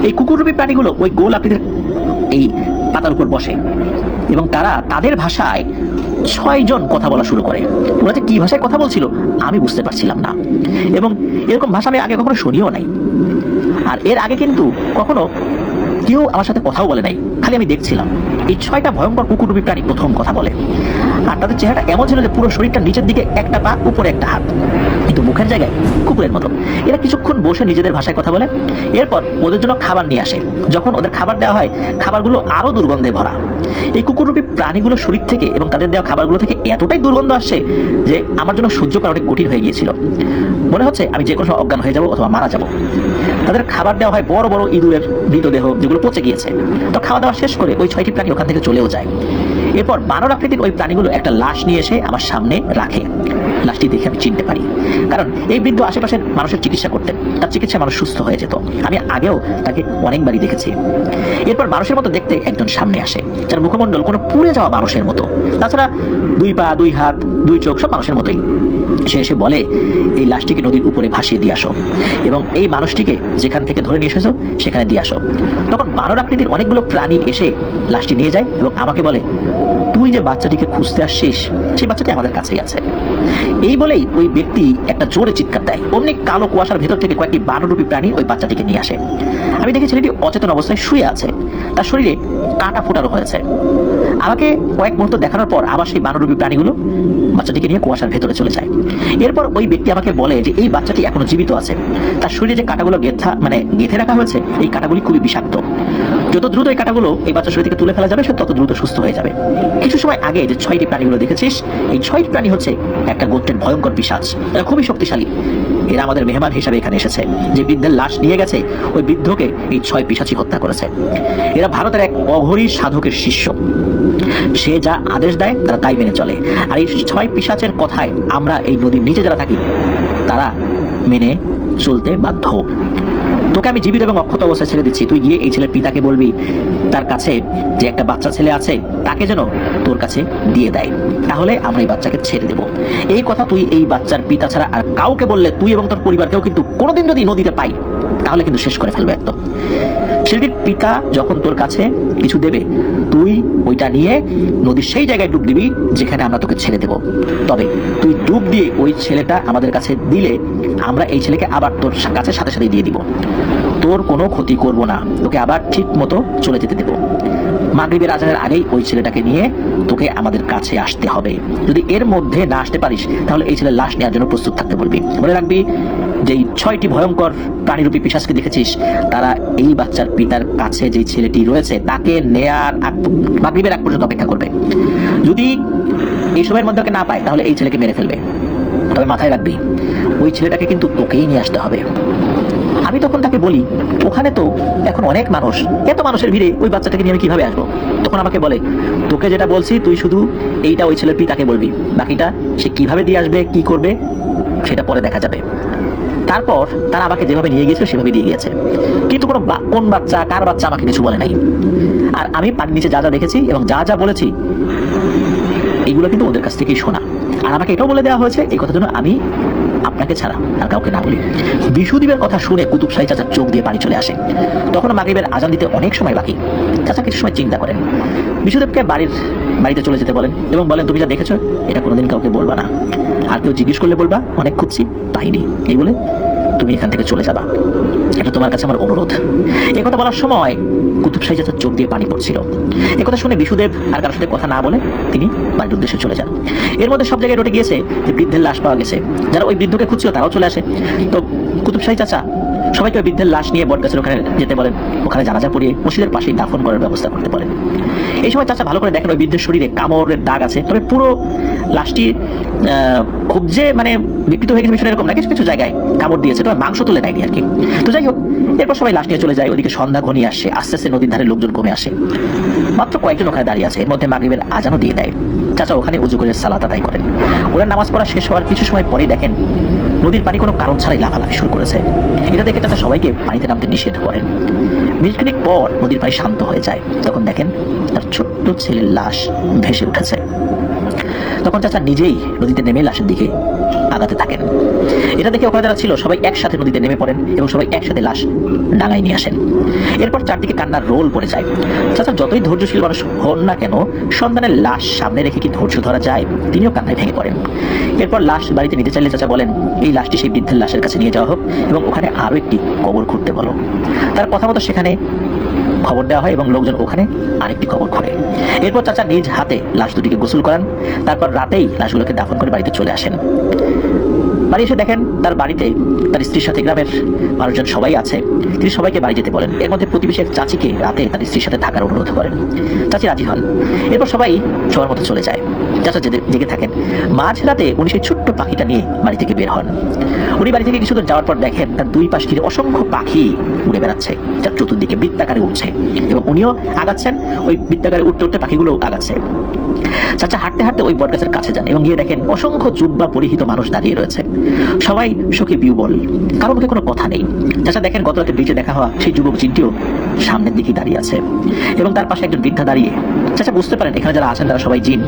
এই কুকুররূপী প্রাণীগুলো ওই গোল আকৃতির এই পাতার উপর বসে এবং তারা তাদের ভাষায় 6 জন কথা বলা শুরু করে। ওরা যে কি ভাষায় কথা বলছিল আমি বুঝতে পারছিলাম না, এবং এরকম ভাষা আমি আগে কখনো শুনিও নাই। আর এর আগে কিন্তু কখনো কেউ আমার সাথে কথাও বলে নাই, খালি আমি দেখছিলাম। এই 6টা ভয়ঙ্কর কুকুররূপী প্রাণী প্রথম কথা বলে। আর তাদের চেহারাটা এমন ছিল যে পুরো শরীরটা নিচের দিকে একটা পা, উপরে একটা হাত, কিন্তু মুখের জায়গায় কুকুরের মতো। এরা কিছুক্ষণ বসে নিজেদের ভাষায় কথা বলে। এরপর ওদের জন্য খাবার নিয়ে আসে। যখন ওদের খাবার দেওয়া হয়, খাবারগুলো আরো দুর্গন্ধে ভরা। এই কুকুররূপী প্রাণীগুলো শরীর থেকে এবং তাদের দেওয়া খাবারগুলো থেকে এতটাই দুর্গন্ধ আসছে যে আমার জন্য সহ্য করা অনেক কঠিন হয়ে গিয়েছিল। মনে হচ্ছে আমি যে কোনো সময় অজ্ঞান হয়ে যাবো অথবা মারা যাবো। তাদের খাবার দেওয়া হয় বড় বড় ইঁদুরের মৃতদেহ, যেগুলো পচে গিয়েছে। তো খাওয়া দাওয়া শেষ করে ওই 6টি প্রাণী ওখান থেকে চলেও যায়। এরপর বানর আকৃতির ওই প্রাণীগুলো একটা লাশ নিয়ে এসে আমার সামনে রাখে। লাশটি দেখে আমি চিনতে পারি, কারণ এই বৃদ্ধ আশেপাশের মানুষের চিকিৎসা করতেন। তার চিকিৎসায় মানুষ সুস্থ হয়ে যেত। আমি আগেও তাকে অনেকবারই দেখেছি। এরপর মানুষের মতো দেখতে একজন সামনে আসে, যার মুখমণ্ডল কোনো পুড়ে যাওয়া মানুষের মতো। তাছাড়া 2 পা, 2 হাত, 2 চোখ সব মানুষের মতোই। সে এসে বলে, এই লাশটিকে নদীর উপরে ভাসিয়ে দিয়ে আসো এবং এই মানুষটিকে যেখান থেকে ধরে নিয়ে এসেছো সেখানে দিয়ে আসো। তখন বানর আকৃতির অনেকগুলো প্রাণী এসে লাশটি নিয়ে যায় এবং আমাকে বলে, তুই যে বাচ্চাটিকে খুঁজতে আসছিস সেই বাচ্চাটি আমাদের কাছেই আছে। এই বলেই ওই ব্যক্তি একটা জোরে চিৎকার দেয়। অমনি কালো কুয়াশার ভেতর থেকে কয়েকটি বানররূপী প্রাণী ওই বাচ্চাটিকে নিয়ে আসে। আমি দেখি ছেলেটি অচেতন অবস্থায় শুয়ে আছে, তার শরীরে কাঁটা ফোটানো হয়েছে। আমাকে কয়েক মুহূর্ত দেখানোর পর আবার সেই বানররূপী প্রাণীগুলো বাচ্চাটিকে নিয়ে কুয়াশার ভেতরে চলে যায়। এরপর ওই ব্যক্তি আমাকে বলে যে এই বাচ্চাটি এখনো জীবিত আছে। তার শরীরে যে কাঁটাগুলো গেঁথে রাখা হয়েছে, এই কাঁটাগুলি খুবই বিষাক্ত। যত দ্রুত এই কাঁটাগুলো এই বাচ্চার শরীর থেকে তুলে ফেলা যাবে, সে তত দ্রুত সুস্থ হয়ে যাবে। কিছু সময় আগে যে 6টি প্রাণীগুলো দেখেছিস, এই 6টি প্রাণী হচ্ছে একটা গোত্রের ভয়ঙ্কর পিশাচ। এরা খুবই শক্তিশালী। এরা আমাদের মেহমান হিসাবে এখানে এসেছে। যে বৃদ্ধের লাশ নিয়ে গেছে, ওই বৃদ্ধকে এই 6 পিশাচী হত্যা করেছে। এরা ভারতের এক অঘরী সাধকের শিষ্য। সে যা আদেশ দেয় তারা তাই মেনে চলে। আর এই 6 পিশাচের কথায় আমরা এই নদীর নিচে যারা থাকি তারা মেনে চলতে বাধ্য। তোকে আমি জীবিত এবং অক্ষত অবস্থায় ছেড়ে দিচ্ছি। তুই গিয়ে এই ছেলের পিতাকে বলবি তার কাছে যে একটা বাচ্চা ছেলে আছে, তাকে যেন তোর কাছে দিয়ে দেয়, তাহলে আমরা এই বাচ্চাকে ছেড়ে দেব। এই কথা তুই এই বাচ্চার পিতা ছাড়া আর কাউকে বললে তুই এবং তোর পরিবারকেও কিন্তু কোনোদিন যদি নদীতে পাই তাহলে কিন্তু শেষ করে ফেলবে একদম। ছেলেটির পিতা যখন তোর কাছে কিছু দেবে, তুই ওইটা নিয়ে নদীর সেই জায়গায় ডুব দিবি যেখানে আমরা তোকে ছেড়ে দেব। তবে তুই ডুব দিয়ে ওই ছেলেটা আমাদের কাছে দিলে আমরা এই ছেলেকে আবার তোর কাছে সাথে সাথে দিয়ে দিব। তোর কোনো ক্ষতি করব না, তোকে আবার ঠিক মতো চলে যেতে দেব। মাগরিবের আজানের আগেই ওই ছেলেটাকে নিয়ে তোকে আমাদের কাছে আসতে হবে। যদি এর মধ্যে না আসতে পারিস তাহলে এই ছেলের লাশ নেওয়ার জন্য প্রস্তুত থাকতে বলবি। মনে রাখবি যে 6টি ভয়ঙ্কর প্রাণীরূপী পিশাচকে দেখেছিস, তারা এই বাচ্চার পিতার কাছে যে ছেলেটি রয়েছে তাকে নেয়ার মাগরিবের আগ পর্যন্ত অপেক্ষা করবে। যদি এই সময়ের মধ্যে ওকে না পায় তাহলে এই ছেলেকে মেরে ফেলবে। তবে মাথায় রাখবি ওই ছেলেটাকে কিন্তু তোকেই নিয়ে আসতে হবে। আমি তখন তাকে বলি, ওখানে তো এখন অনেক মানুষ, এত মানুষের ভিড়ে ওই বাচ্চাটাকে নিয়ে আমি কিভাবে আসবো? তখন আমাকে বলে, তোকে যেটা বলছি তুই শুধু এইটা ওই ছেলের পিতাকে বলবি, বাকিটা সে কিভাবে দিয়ে আসবে, কি করবে সেটা পরে দেখা যাবে। তারপর তারা আমাকে যেভাবে নিয়ে গিয়েছিল সেভাবে দিয়ে গিয়েছে, কিন্তু কোন বাচ্চা কার বাচ্চা আমাকে কিছু বলে নাই। আর আমি পানির নিচে যা যা দেখেছি এবং যা যা বলেছি এগুলো কিন্তু ওদের কাছ থেকেই শোনা। আর আমাকে এটাও বলে দেওয়া হয়েছে এই কথার জন্য আমি আপনাকে ছাড়া আর কাউকে না বলি। বিশুদ্বীপের কথা শুনে কুতুব শাহী চাচার চোখ দিয়ে পানি চলে আসে। তখন মাগরিবের আজান দিতে অনেক সময় বাকি। চাচা কিছু সময় চিন্তা করেন, বিশুদেবকে বাড়িতে চলে যেতে বলেন এবং বলেন, তুমি যা দেখেছো এটা কোনোদিন কাউকে বলবা না, আর কেউ জিজ্ঞেস করলে বলবা অনেক খুঁজছি পাইনি, এই বলে তুমি এখান থেকে চলে যাবা, এটা তোমার কাছে আমার অনুরোধ। এই কথা বলার সময় কুতুব শাহী চাচার চোখ দিয়ে পানি পড়ছিল। এই কথা শুনে বিশুদেব আর কারোর সাথে কথা না বলে তিনি বাড়ির উদ্দেশ্যে চলে যান। এর মধ্যে সব জায়গায় রটে গিয়েছে যে বৃদ্ধের লাশ পাওয়া গেছে। যারা ওই বৃদ্ধকে খুঁজছিল তারাও চলে আসে। তো কুতুব শাহী চাচা সবাইকে ওই বৃদ্ধের লাশ নিয়ে বটগাছের ওখানে যেতে বলেন, ওখানে জানাজা পড়িয়ে মসজিদের পাশেই দাফন করার ব্যবস্থা করতে বলেন। এই সময় চাচা ভালো করে দেখেন ওই বৃদ্ধের শরীরে কামড়ের দাগ আছে, তবে পুরো লাশটি খুব যে মানে বিকৃত হয়ে গেছে বিষয়টা এরকম না, কিছু কিছু জায়গায় কামড় দিয়েছে, তবে মাংস তুলে নেয়নি আর কি। তো যাই হোক, এরপর সবাই লাশ নিয়ে চলে যায়। ওদিকে সন্ধ্যা ঘনিয়ে আসে, আস্তে আস্তে নদীর ধারে লোকজন কমে আসে। মাত্র কয়েকজন ওখানে দাঁড়িয়ে আছে, এর মধ্যে মাগরিবের আজানও দিয়ে দেয়। চাচা ওখানে উজু করে সালাত আদায় করেন। ওরা নামাজ পড়া শেষ হওয়ার কিছু সময় পরেই দেখেন নদীর পানি কোনো কারণ ছাড়াই লাফালাফি শুরু করেছে। এটা দেখে চাচা সবাইকে পানিতে নামতে নিষেধ করেন। মিনিট পর নদীর পানি শান্ত হয়ে যায়। তখন দেখেন তার ছোট্ট ছেলের লাশ ভেসে উঠেছে। তখন চাচা নিজেই নদীতে নেমে লাশের দিকে আগাতে থাকেন। এটা দেখে ওখানে যারা ছিল সবাই একসাথে নদীতে নেমে পড়েন এবং সবাই একসাথে লাশ ডাঙায় নিয়ে আসেন। এরপর চারদিকে কান্নার রোল পড়ে যায়। চাচা যতই ধৈর্যশীল মানুষ হন না কেন, সন্তানের লাশ সামনে রেখে কি ধৈর্য ধরা যায়? তিনিও কান্নায় ভেঙে পড়েন। এরপর লাশ বাড়িতে নিতে চাইলে চাচা বলেন, এই লাশটি সেই বৃদ্ধের লাশের কাছে নিয়ে যাওয়া হোক এবং ওখানে আরো একটি কবর খুঁড়তে বলো। তার কথা মতো সেখানে খবর দেওয়া হয় এবং লোকজন ওখানে আরেকটি কবর খোঁড়ে। এরপর চাচা নিজ হাতে লাশ দুটিকে গোসল করান। তারপর রাতেই লাশগুলোকে দাফন করে বাড়িতে চলে আসেন। বাড়ি এসে দেখেন তার বাড়িতে তার স্ত্রীর সাথে গ্রামের মানুষজন সবাই আছে। তিনি সবাইকে বাড়ি যেতে বলেন। এর মধ্যে প্রতিবেশী এক চাচিকে রাতে তার স্ত্রীর সাথে থাকার অনুরোধ করেন। চাচি রাজি হন। এরপর সবাই সবার মতো চলে যায়। চাচা জেগে থাকেন। মাঝ রাতে উনি সেই ছোট্ট পাখিটা নিয়ে বাড়ি থেকে বের হন। উনি বাড়ি থেকে কিছু দূর যাওয়ার পর দেখেন তার দুই পাশ ঘিরে অসংখ্য পাখি উড়ে বেড়াচ্ছে, যার চতুর্দিকে বৃত্তাকারে উঠছে এবং উনিও আগাচ্ছেন। ওই বৃত্তাকারে উঠতে উঠতে পাখিগুলো আগাচ্ছে। চাচা হাঁটতে হাঁটতে ওই বটগাছের কাছে যান এবং গিয়ে দেখেন অসংখ্য জুব্বা পরিহিত মানুষ দাঁড়িয়ে রয়েছে। সবাই শোকে বিহ্বল, কারো মুখে কোনো কথা নেই। চাচা দেখেন গত রাতে ব্রিজে দেখা হওয়া সেই যুবক জিনটিও সামনের দিকে দাঁড়িয়ে আছে এবং তার পাশে একজন বৃদ্ধা দাঁড়িয়ে। চাচা বুঝতে পারেন এখানে যারা আছেন তারা সবাই জিন,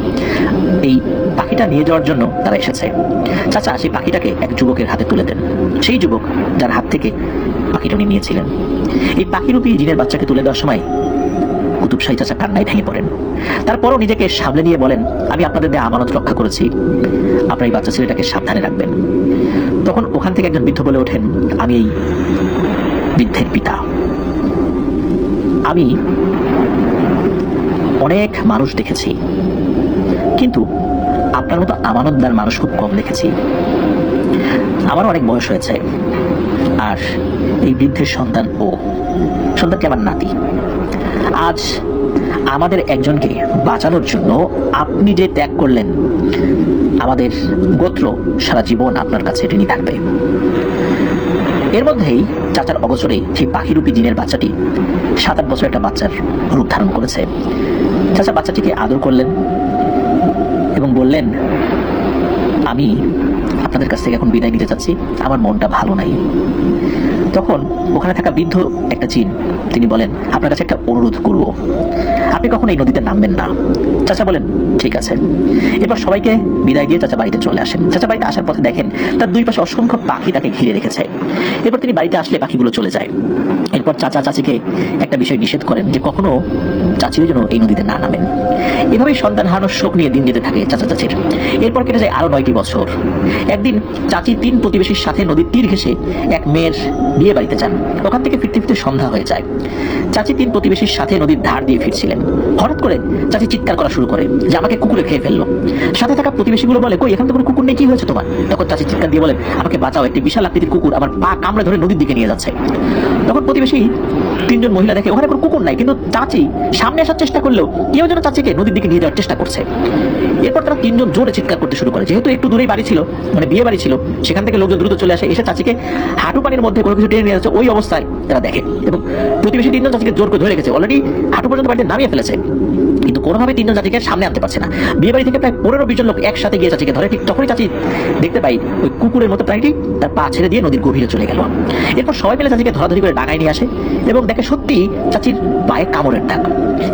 এই পাখিটা নিয়ে যাওয়ার জন্য তারা এসেছে। চাচা সেই পাখিটাকে এক যুবকের হাতে তুলে দেন, সেই যুবক যার হাত থেকে পাখিটা উনি নিয়েছিলেন। এই পাখিরূপী জিনের বাচ্চাকে তুলে দেওয়ার সময় কুতুব শাহী চাচা কান্নায় ভেঙে পড়েন। তারপরও নিজেকে সামলে নিয়ে বলেন, আমি আপনাদের দেয়া আমানত রক্ষা করেছি, আপনার এই বাচ্চা ছেলেটাকে সাবধানে রাখবেন। তখন ওখান থেকে একজন বৃদ্ধ বলে ওঠেন, আমি এই বৃদ্ধের পিতা। আমি অনেক মানুষ দেখেছি, কিন্তু আপনার মতো আমানতদার মানুষ খুব কম দেখেছি। আমারও অনেক বয়স হয়েছে, আর এই বৃদ্ধের সন্তানটি আমার নাতি। আজ আমাদের একজনকে বাঁচানোর জন্য আপনি যে ত্যাগ করলেন, আমাদের গোত্র সারা জীবন আপনার কাছে ঋণী থাকবে। এর মধ্যেই চাচার অগোচরে সেই পাখিরূপী জিনের বাচ্চাটি 7-8 বছর একটা বাচ্চার রূপ ধারণ করেছে। চাচা বাচ্চাটিকে আদর করলেন এবং বললেন, আমি আপনাদের কাছ থেকে এখন বিদায় নিতে চাচ্ছি, আমার মনটা ভালো নাই। তখন ওখানে থাকা বৃদ্ধ একটা জিন, তিনি বলেন, আপনার কাছে একটা অনুরোধ করব, আপনি কখন এই নদীতে নামবেন না। চাচা বলেন, ঠিক আছে। এরপর সবাইকে বিদায় দিয়ে চাচা বাড়িতে চলে আসেন। চাচা বাড়িতে আসার পথে দেখেন তার দুই পাশে অসংখ্য পাখি তাকে ঘিরে রেখেছে। এরপর তিনি বাড়িতে আসলে পাখিগুলো চলে যায়। এরপর চাচা চাচিকে একটা বিষয় নিষেধ করেন যে কখনো চাচির জন্য এই নদীতে না নামেন। এভাবেই সন্তান হারানোর শোক নিয়ে দিন যেতে থাকে চাচা চাচির। এরপর কেটে যায় আরো 9টি বছর। একদিন চাচি 3 প্রতিবেশীর সাথে নদীর তীর ঘেঁষে এক মেয়ের বিয়ে বাড়িতে যান। ওখান থেকে ফিরতে ফিরতে সন্ধ্যা হয়ে যায়। চাচি 3 প্রতিবেশীর সাথে নদীর ধার দিয়ে ফিরছিলেন। হঠাৎ করে চাচি চিৎকার করা শুরু করে যে আমাকে কুকুরে খেয়ে ফেললো। সাথে থাকা প্রতিবেশীগুলো বলে, কই এখান তো কোনো কুকুর নেই, কি হয়েছে তোমার? তখন চাচি চিৎকার দিয়ে বলেন, আমাকে বাঁচাও, একটি বিশাল আকৃতির কুকুর আমার পা কামড়ে ধরে নদীর দিকে নিয়ে যাচ্ছে। তখন প্রতিবেশী 3 জন মহিলা দেখে ওখানে কোনো কুকুর নাই, কিন্তু চাচি সামনে আসার চেষ্টা করলেও কেউ যেন চাচিকে নদীর দিকে নিয়ে যাওয়ার চেষ্টা করছে। এরপর তারা 3 জন জোরে চিৎকার করতে শুরু করে। যেহেতু একটু দূরেই বাড়ি ছিল, মানে বিয়ে বাড়ি ছিল, সেখান থেকে লোকজন দ্রুত চলে আসে। এসে চাচিকে হাঁটু পানির মধ্যে কোনো কিছু টেনে নিয়ে যাচ্ছে, ওই অবস্থায় তারা দেখে। এবং প্রতিবেশী তিনজন চাচিকে জোর করে ধরে রেখেছে, অলরেডি হাঁটু পর্যন্ত বাড়িতে নামিয়ে ফেলেছে, কিন্তু কোনোভাবে তিনজন চাচিকে সামনে আনতে পারছে না। বিয়ে বাড়ি থেকে প্রায় 15-20 জন লোক একসাথে গিয়ে চাচিকে ধরে। ঠিক তখনই চাচি দেখতে পাই ওই কুকুরের মতো প্রাণীটি তার পা ছেড়ে দিয়ে নদীর গভীরে চলে গেল। এরপর সবাই মিলে চাচিকে ধরাধরি করে ডাঙায় নিয়ে আসে এবং দেখে সত্যি চাচির পায়ে কামড়ের দাগ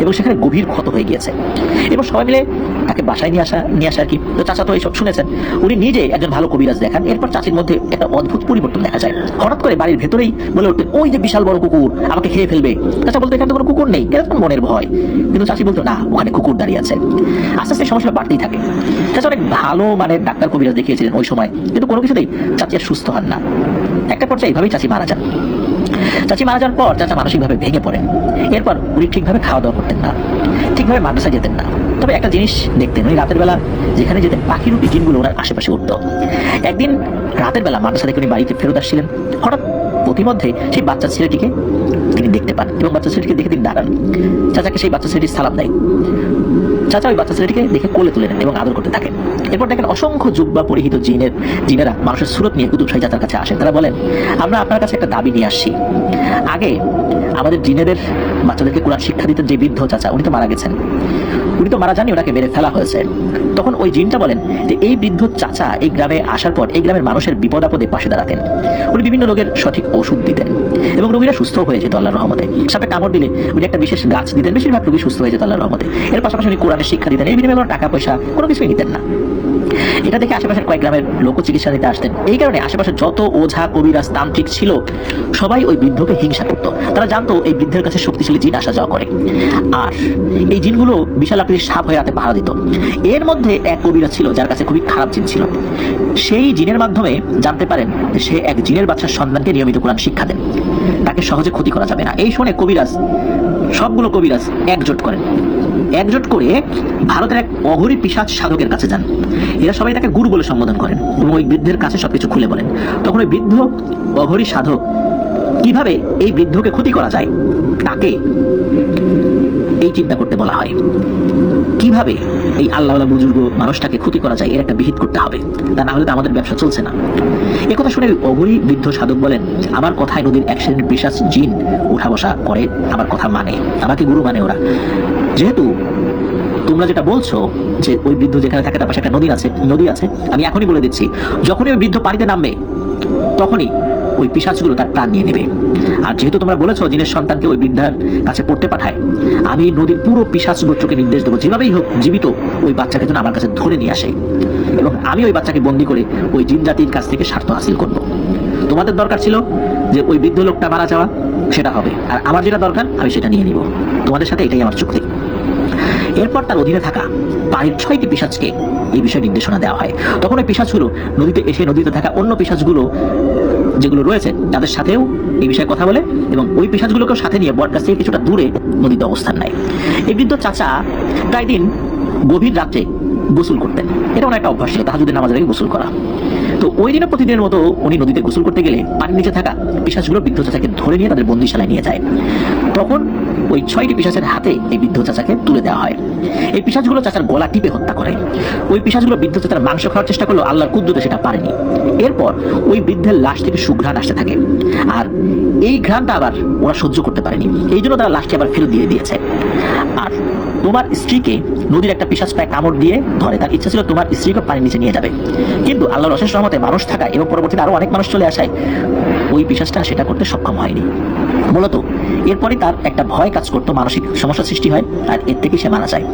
এবং সেখানে গভীর ক্ষত হয়ে গিয়েছে। এবার সবাই মিলে তাকে বাসায় নিয়ে আসা আর কি। তো চাচা তো এইসব শুনেছেন, উনি নিজে একজন ভালো কবিরাজ দেখান। এরপর চাচির মধ্যে একটা অদ্ভুত পরিবর্তন দেখা যায়। হঠাৎ করে বাড়ির ভেতরেই বলে উঠতেন, ওই যে বিশাল বড় কুকুর, আমাকে খেয়ে ফেলবে। চাচা বলতো, এখানে তো কোনো কুকুর নেই, এরকম মনের ভয়। কিন্তু চাচি বলতো, না, ওখানে কুকুর দাঁড়িয়ে আছে। আস্তে আস্তে সমস্যা বাড়তেই থাকে। চাচা অনেক ভালো মানের ডাক্তার কবিরাজ দেখিয়েছিলেন ওই সময়, কিন্তু কোনো কিছুতেই চাচি আর সুস্থ হন না। একটা পর্যায়ে এইভাবেই চাচি মারা যান। চাচি মারা যাওয়ার পর চাচা মানসিকভাবে ভেঙে পড়েন। এরপর উনি ঠিকভাবে খাওয়া দাওয়া করতেন না, ঠিকভাবে মাদ্রাসায় যেতেন না। তবে একটা জিনিস দেখতেন, উনি রাতের বেলা যেখানে যেতেন পাখিরূপী জিনগুলো ওনার আশেপাশে উঠত। একদিন রাতের বেলা মাদ্রাসা থেকে উনি বাড়িতে ফেরত আসছিলেন, হঠাৎ প্রতিমধ্যে সেই বাচ্চা ছেলেটিকে তিনি দেখতে পান এবং বাচ্চা ছেলেটিকে দেখে তিনি দাঁড়ান। চাচাকে সেই বাচ্চা ছেলেটি সালাম দেয়। চাচা ওই বাচ্চা ছেলেটিকে দেখে কোলে তুলে নেন এবং আদর করতে থাকেন। এরপর দেখেন অসংখ্য জুব্বা পরিহিত জিনেরা মানুষের সুরত নিয়ে কুতুব শাহী চাচার কাছে আসেন। তারা বলেন, আমরা আপনার কাছে একটা দাবি নিয়ে আসছি। আগে আমাদের জিনেদের বাচ্চাদেরকে কোরআন শিক্ষা দিতেন যে বৃদ্ধ চাচা, উনি তো মারা গেছেন, উনি তো মারা যাননি, ওনাকে মেরে ফেলা হয়েছে। তখন ওই জিনটা বলেন যে এই বৃদ্ধ চাচা এই গ্রামে আসার পর এই গ্রামের মানুষের বিপদ আপদে পাশে দাঁড়াতেন। উনি বিভিন্ন রোগের সঠিক ওষুধ দিতেন এবং রোগীরা সুস্থ হয়ে যেত আল্লাহর রহমতে। সাপে কামড় দিলে উনি একটা বিশেষ গাছ দিতেন, বেশিরভাগ রোগী সুস্থ হয়ে যেত আল্লাহর রহমতে। এর পাশাপাশি উনি কোরআনের শিক্ষা দিতেন, এই বিনিময়ে কোনো টাকা পয়সা কোনো কিছুই নিতেন না। এটা দেখে আশেপাশের কয়েক গ্রামের লোক চিকিৎসা নিতে আসতেন। এই কারণে আশেপাশে যত ওঝা কবিরাজ তান্ত্রিক ছিল সবাই ওই বৃদ্ধকে হিংসা করত। তারা জানতো এই বৃদ্ধের কাছে শক্তিশালী জিন আসা যাওয়া করে, আর এই জিনগুলো বিশাল আকৃতির সাপ হয়ে রাতে পাহারা দিত। এর মধ্যে এক কবিরাজ ছিল যার কাছে খুবই খারাপ জিন ছিল। সেই জিনের মাধ্যমে জানতে পারেন সে এক জিনের বাচ্চার সন্তানকে নিয়মিত কোরআন শিক্ষা দেন, তাকে সহজে ক্ষতি করা যাবে না। এই শুনে কবিরাজ সবগুলো কবিরাজ একজোট করে ভারতের এক অঘরী পিশাচ সাধকের কাছে যান। এরা সবাই তাকে গুরু বলে সম্বোধন করেন এবং ওই বৃদ্ধের কাছে সবকিছু খুলে বলেন। তখন ওই বৃদ্ধ অঘরী সাধক কিভাবে এই বৃদ্ধকে ক্ষতি করা যায় তাকে এই চিন্তা করতে বলা হয়। কিভাবে এই আল্লাহওয়ালা বুজুর্গ মানুষটাকে ক্ষতি করা যায় এর একটা বিহিত করতে হবে, তা না হলে তো আমাদের ব্যবসা চলছে না। একথা শুনে অঘরী বৃদ্ধ সাধক বলেন, আমার কথায় নদীর এক শ্রেণীর পিশাচ জিন উঠা বসা করে, আমার কথা মানে, আমাকে গুরু মানে ওরা। যেহেতু তোমরা যেটা বলছো যে ওই বৃদ্ধ যেখানে থাকে তার পাশে একটা নদী আছে, আমি এখনই বলে দিচ্ছি, যখনই ওই বৃদ্ধ পানিতে নামবে তখনই ওই পিশাচগুলো তার প্রাণ নিয়ে নেবে। আর যেহেতু তোমরা বলেছো জিনের সন্তানকে ওই বৃদ্ধার কাছে পড়তে পাঠায়, আমি নদীর পুরো পিশাচ গোত্রকে নির্দেশ দেবো যেভাবেই হোক জীবিত ওই বাচ্চাকে যেন আমার কাছে ধরে নিয়ে আসে এবং আমি ওই বাচ্চাকে বন্দি করে ওই জিন জাতির কাছ থেকে স্বার্থ হাসিল করব। তোমাদের দরকার ছিল যে ওই বৃদ্ধ লোকটা মারা যাওয়া, সেটা হবে, আর আমার যেটা দরকার আমি সেটা নিয়ে নিব। তোমাদের সাথে এটাই আমার চুক্তি। এরপর তার অধীনে থাকা পানির 6টি পিশাচকে এই বিষয়ে নির্দেশনা দেওয়া হয়। তখন ওই পিশাচগুলো নদীতে এসে নদীতে থাকা অন্য পিশাচগুলো যেগুলো রয়েছে তাদের সাথেও এই বিষয়ে কথা বলে এবং ওই পিশাচগুলোকেও সাথে নিয়ে বট গাছ থেকে কিছুটা দূরে নদীতে অবস্থান নেয়। এই বৃদ্ধ চাচা প্রায় দিন গভীর রাত্রে গোসল করতেন, এটা ওনার একটা অভ্যাস ছিল, তাহাজ্জুদের নামাজের আগে গোসল করা। তো ওই দিনে প্রতিদিনের মতো উনি নদীতে গোসল করতে গেলে পানির নিচে থাকা পিশাচগুলো বৃদ্ধ চাচাকে ধরে নিয়ে তাদের বন্দিশালায় নিয়ে যায়। তখন ওই 6টি পিশাচের হাতে এই বৃদ্ধ চাচাকে তুলে দেওয়া হয়। এই পিশাচগুলো চাচার গলা টিপে হত্যা করে। ওই পিশাচগুলো বৃদ্ধ চাচার মাংস খাওয়ার চেষ্টা করলো, আল্লাহর কুদরতে সেটা পারেনি। এরপর ওই বৃদ্ধের লাশ থেকে সুঘ্রাণ আসতে থাকে, আর এই ঘ্রাণটা আবার ওরা সহ্য করতে পারেনি, এই জন্য তারা লাশটি আবার ফেরত দিয়ে দিয়েছে। আর তোমার স্ত্রীকে নদীর একটা পিশাচ প্রায় কামড় দিয়ে ধরে, তার ইচ্ছা ছিল তোমার স্ত্রীকে পানির নিচে নিয়ে যাবে, কিন্তু আল্লাহর অশেষ রহমতে মানুষ থাকা এবং পরবর্তীতে আরো অনেক মানুষ চলে আসায় ওই পিশাচটা সেটা করতে সক্ষম হয়নি। মূলত এরপরই তার একটা ভয় কাজ করতো, মানসিক সমস্যা সৃষ্টি হয়, আর এর থেকে সে মারা যায়।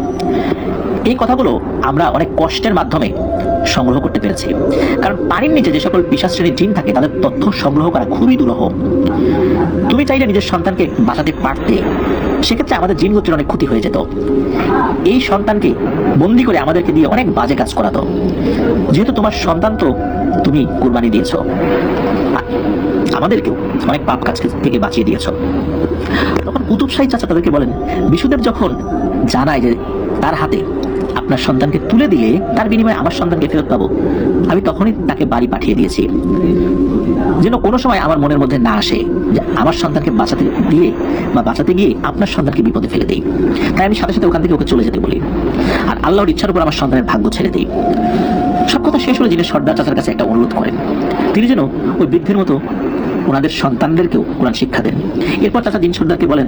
এই কথাগুলো আমরা অনেক কষ্টের মাধ্যমে সংগ্রহ করতে পেরেছি, কারণ পানির নিচে যে সকল পিশাচ শ্রেণীর জিন থাকে তাদের তথ্য সংগ্রহ করা খুবই দুরূহ। তুমি চাইলে নিজের সন্তানকে বাঁচাতে পারতে, সেক্ষেত্রে আমাদের জিন গোত্রের অনেক ক্ষতি হয়ে যেত। এই সন্তানকে বন্দি করে আমাদেরকে দিয়ে অনেক বাজে কাজ করাতো। যেহেতু তোমার সন্তান তো তুমি কুরবানি দিয়েছো, আমাদেরকেও অনেক পাপ কাজ থেকে বাঁচিয়ে দিয়েছো। তখন কুতুব শাহী চাচা তাদেরকে বলেন, বিশুদেব যখন জানায় যে তার হাতে আপনার সন্তানকে তুলে দিলে তার বিনিময়ে আমার সন্তানকে ফেরত পাবো, আমি তখনই তাকে বাড়ি পাঠিয়ে দিয়েছি, যেন কোনো সময় আমার মনের মধ্যে না আসে যে আমার সন্তানকে বাঁচাতে গিয়ে আপনার সন্তানকে বিপদে ফেলে দেই। তাই আমি সাথে সাথে ওখান থেকে ওকে চলে যেতে বলি, আর আল্লাহর ইচ্ছার উপর আমার সন্তানের ভাগ্য ছেড়ে দিই। সব কথা শেষ হলে জিনের সর্দার চাচার কাছে একটা অনুরোধ করেন, তিনি যেন ওই বৃদ্ধের মতো ওনাদের সন্তানদেরকেও কোরআন শিক্ষা দেন। এরপর চাচা জিন সর্দারকে বলেন,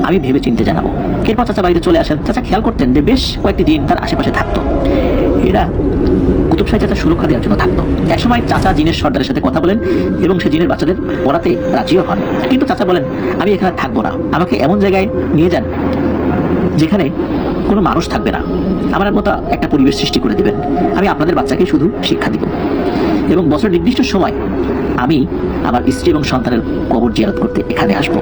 আমি ভেবে চিনতে জানাবো। এরপর চাচা বাড়িতে চলে আসেন। চাচা খেয়াল করতেন যে বেশ কয়েকটি জিন তার আশেপাশে থাকতো। এরা কুতুব শাহী চাচা সুরক্ষা দেওয়ার জন্য থাকতো। একসময় চাচা জিনের সর্দারের সাথে কথা বলেন এবং সে জিনের বাচ্চাদের পড়াতে রাজিও হন। কিন্তু চাচা বলেন, আমি এখানে থাকবো না, আমাকে এমন জায়গায় নিয়ে যান যেখানে কোনো মানুষ থাকবে না, আমার মতো একটা পরিবেশ সৃষ্টি করে দেবেন। আমি আপনাদের বাচ্চাকে শুধু শিক্ষা দিব এবং বছরের নির্দিষ্ট সময় আমি আমার স্ত্রী এবং সন্তানের কবর জিয়ারত করতে এখানে আসবো,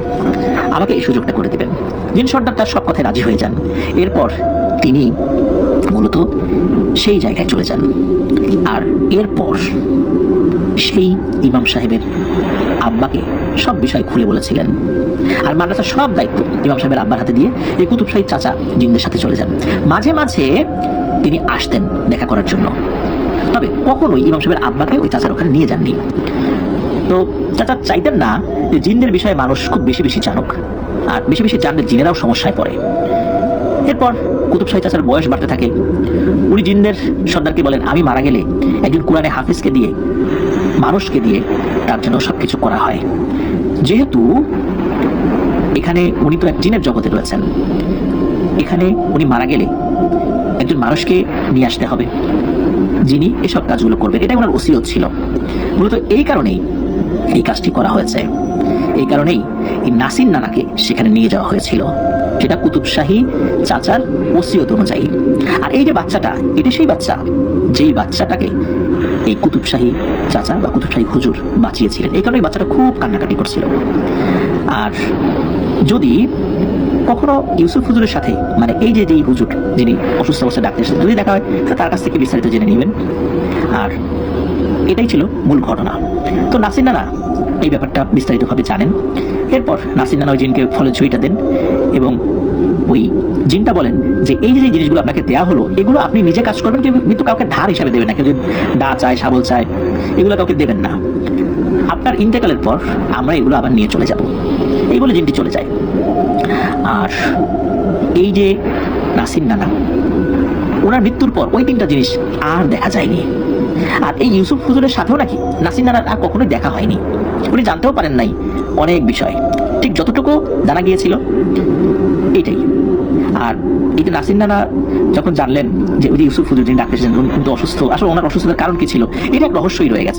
আমাকে এই সুযোগটা করে দেবেন। জিন সর্দার তার সব কথায় রাজি হয়ে যান। এরপর তিনি মূলত সেই জায়গায় চলে যান। আর এরপর সেই ইমাম সাহেবের আব্বাকে সব বিষয় খুলে বলেছিলেন। আর মাদ্রাসার সব দায়িত্ব ইমাম সাহেবের আব্বার হাতে দিয়ে এই কুতুব শাহী চাচা জিনদের সাথে চলে যান। মাঝে মাঝে তিনি আসতেন দেখা করার জন্য, তবে কখনোই ইমাম সাহেবের আব্বাকে ওই চাচার ওখানে নিয়ে যাননি। তো চাচা চাইতেন না যে জিনদের বিষয়ে মানুষ খুব বেশি বেশি জানুক, আর বেশি বেশি জানলে জিনেরাও সমস্যায় পড়ে। এরপর কুতুব শাহী চাচার বয়স বাড়তে থাকে। উনি জিনদের সর্দারকে বলেন, আমি মারা গেলে একজন কোরআনে হাফেজকে দিয়ে, মানুষকে দিয়ে তার জন্য সবকিছু করা হয়। যেহেতু এখানে উনি তো এক জিনের জগতে রয়েছেন, এখানে উনি মারা গেলে একজন মানুষকে নিয়ে আসতে হবে যিনি এসব কাজগুলো করবেন। এটাই ওনার ওসিয়ত ছিল। মূলত এই কারণেই এই কাজটি করা হয়েছে। এই কারণেই এই নাসির নানাকে সেখানে নিয়ে যাওয়া হয়েছিল, সেটা কুতুব শাহী চাচার ওসিয়ত অনুযায়ী। আর এই যে বাচ্চাটা, এটা সেই বাচ্চা যেই বাচ্চাটাকে এই কুতুব শাহী চাচা বা কুতুব শাহী হুজুর বাঁচিয়েছিলেন। এই কারণে বাচ্চাটা খুব কান্নাকাটি করছিল। আর যদি কখনো ইউসুফ হুজুরের সাথে, মানে এই যে যেই হুজুর যিনি অসুস্থ অবস্থায় ডাক্তার এসেছেন, যদি দেখা হয় তার কাছ থেকে বিস্তারিত জেনে নেবেন। আর এটাই ছিল মূল ঘটনা। তো নাসির নানা এই ব্যাপারটা বিস্তারিতভাবে জানেন। এরপর নাসির নানা ওই জিনকে ফলের ছুঁইটা দেন এবং ওই জিনটা বলেন যে এই যে জিনিসগুলো আপনাকে দেওয়া হলো, এগুলো আপনি নিজে কাজ করবেন, কিন্তু কাউকে ধার হিসাবে দেবেন না। কেউ যদি দা চায়, শাবল চায়, এগুলো কাউকে দেবেন না। আপনার ইন্তেকালের পর আমরা এগুলো আবার নিয়ে চলে যাব। এই বলে জিনটি চলে যায়। আর এই যে নাসির নানা, ওনার মৃত্যুর পর ওই তিনটা জিনিস আর দেখা যায়নি। আর এই ইউসুফ হুজুরের সাথেও নাকি নাসির নানার আর কখনোই দেখা হয়নি। উনি জানতেও পারেন নাই অনেক বিষয়, ঠিক যতটুকু জানা গিয়েছিল এইটাই। আর এই যে নাসির নানা যখন জানলেন যে ওই যে ইউসুফ হুজুর যিনি ডাক্তার এসেছেন উনি কিন্তু অসুস্থ, আসলে ওনার অসুস্থতার কারণ কি ছিল, এটা এক রহস্যই রয়ে গেছে।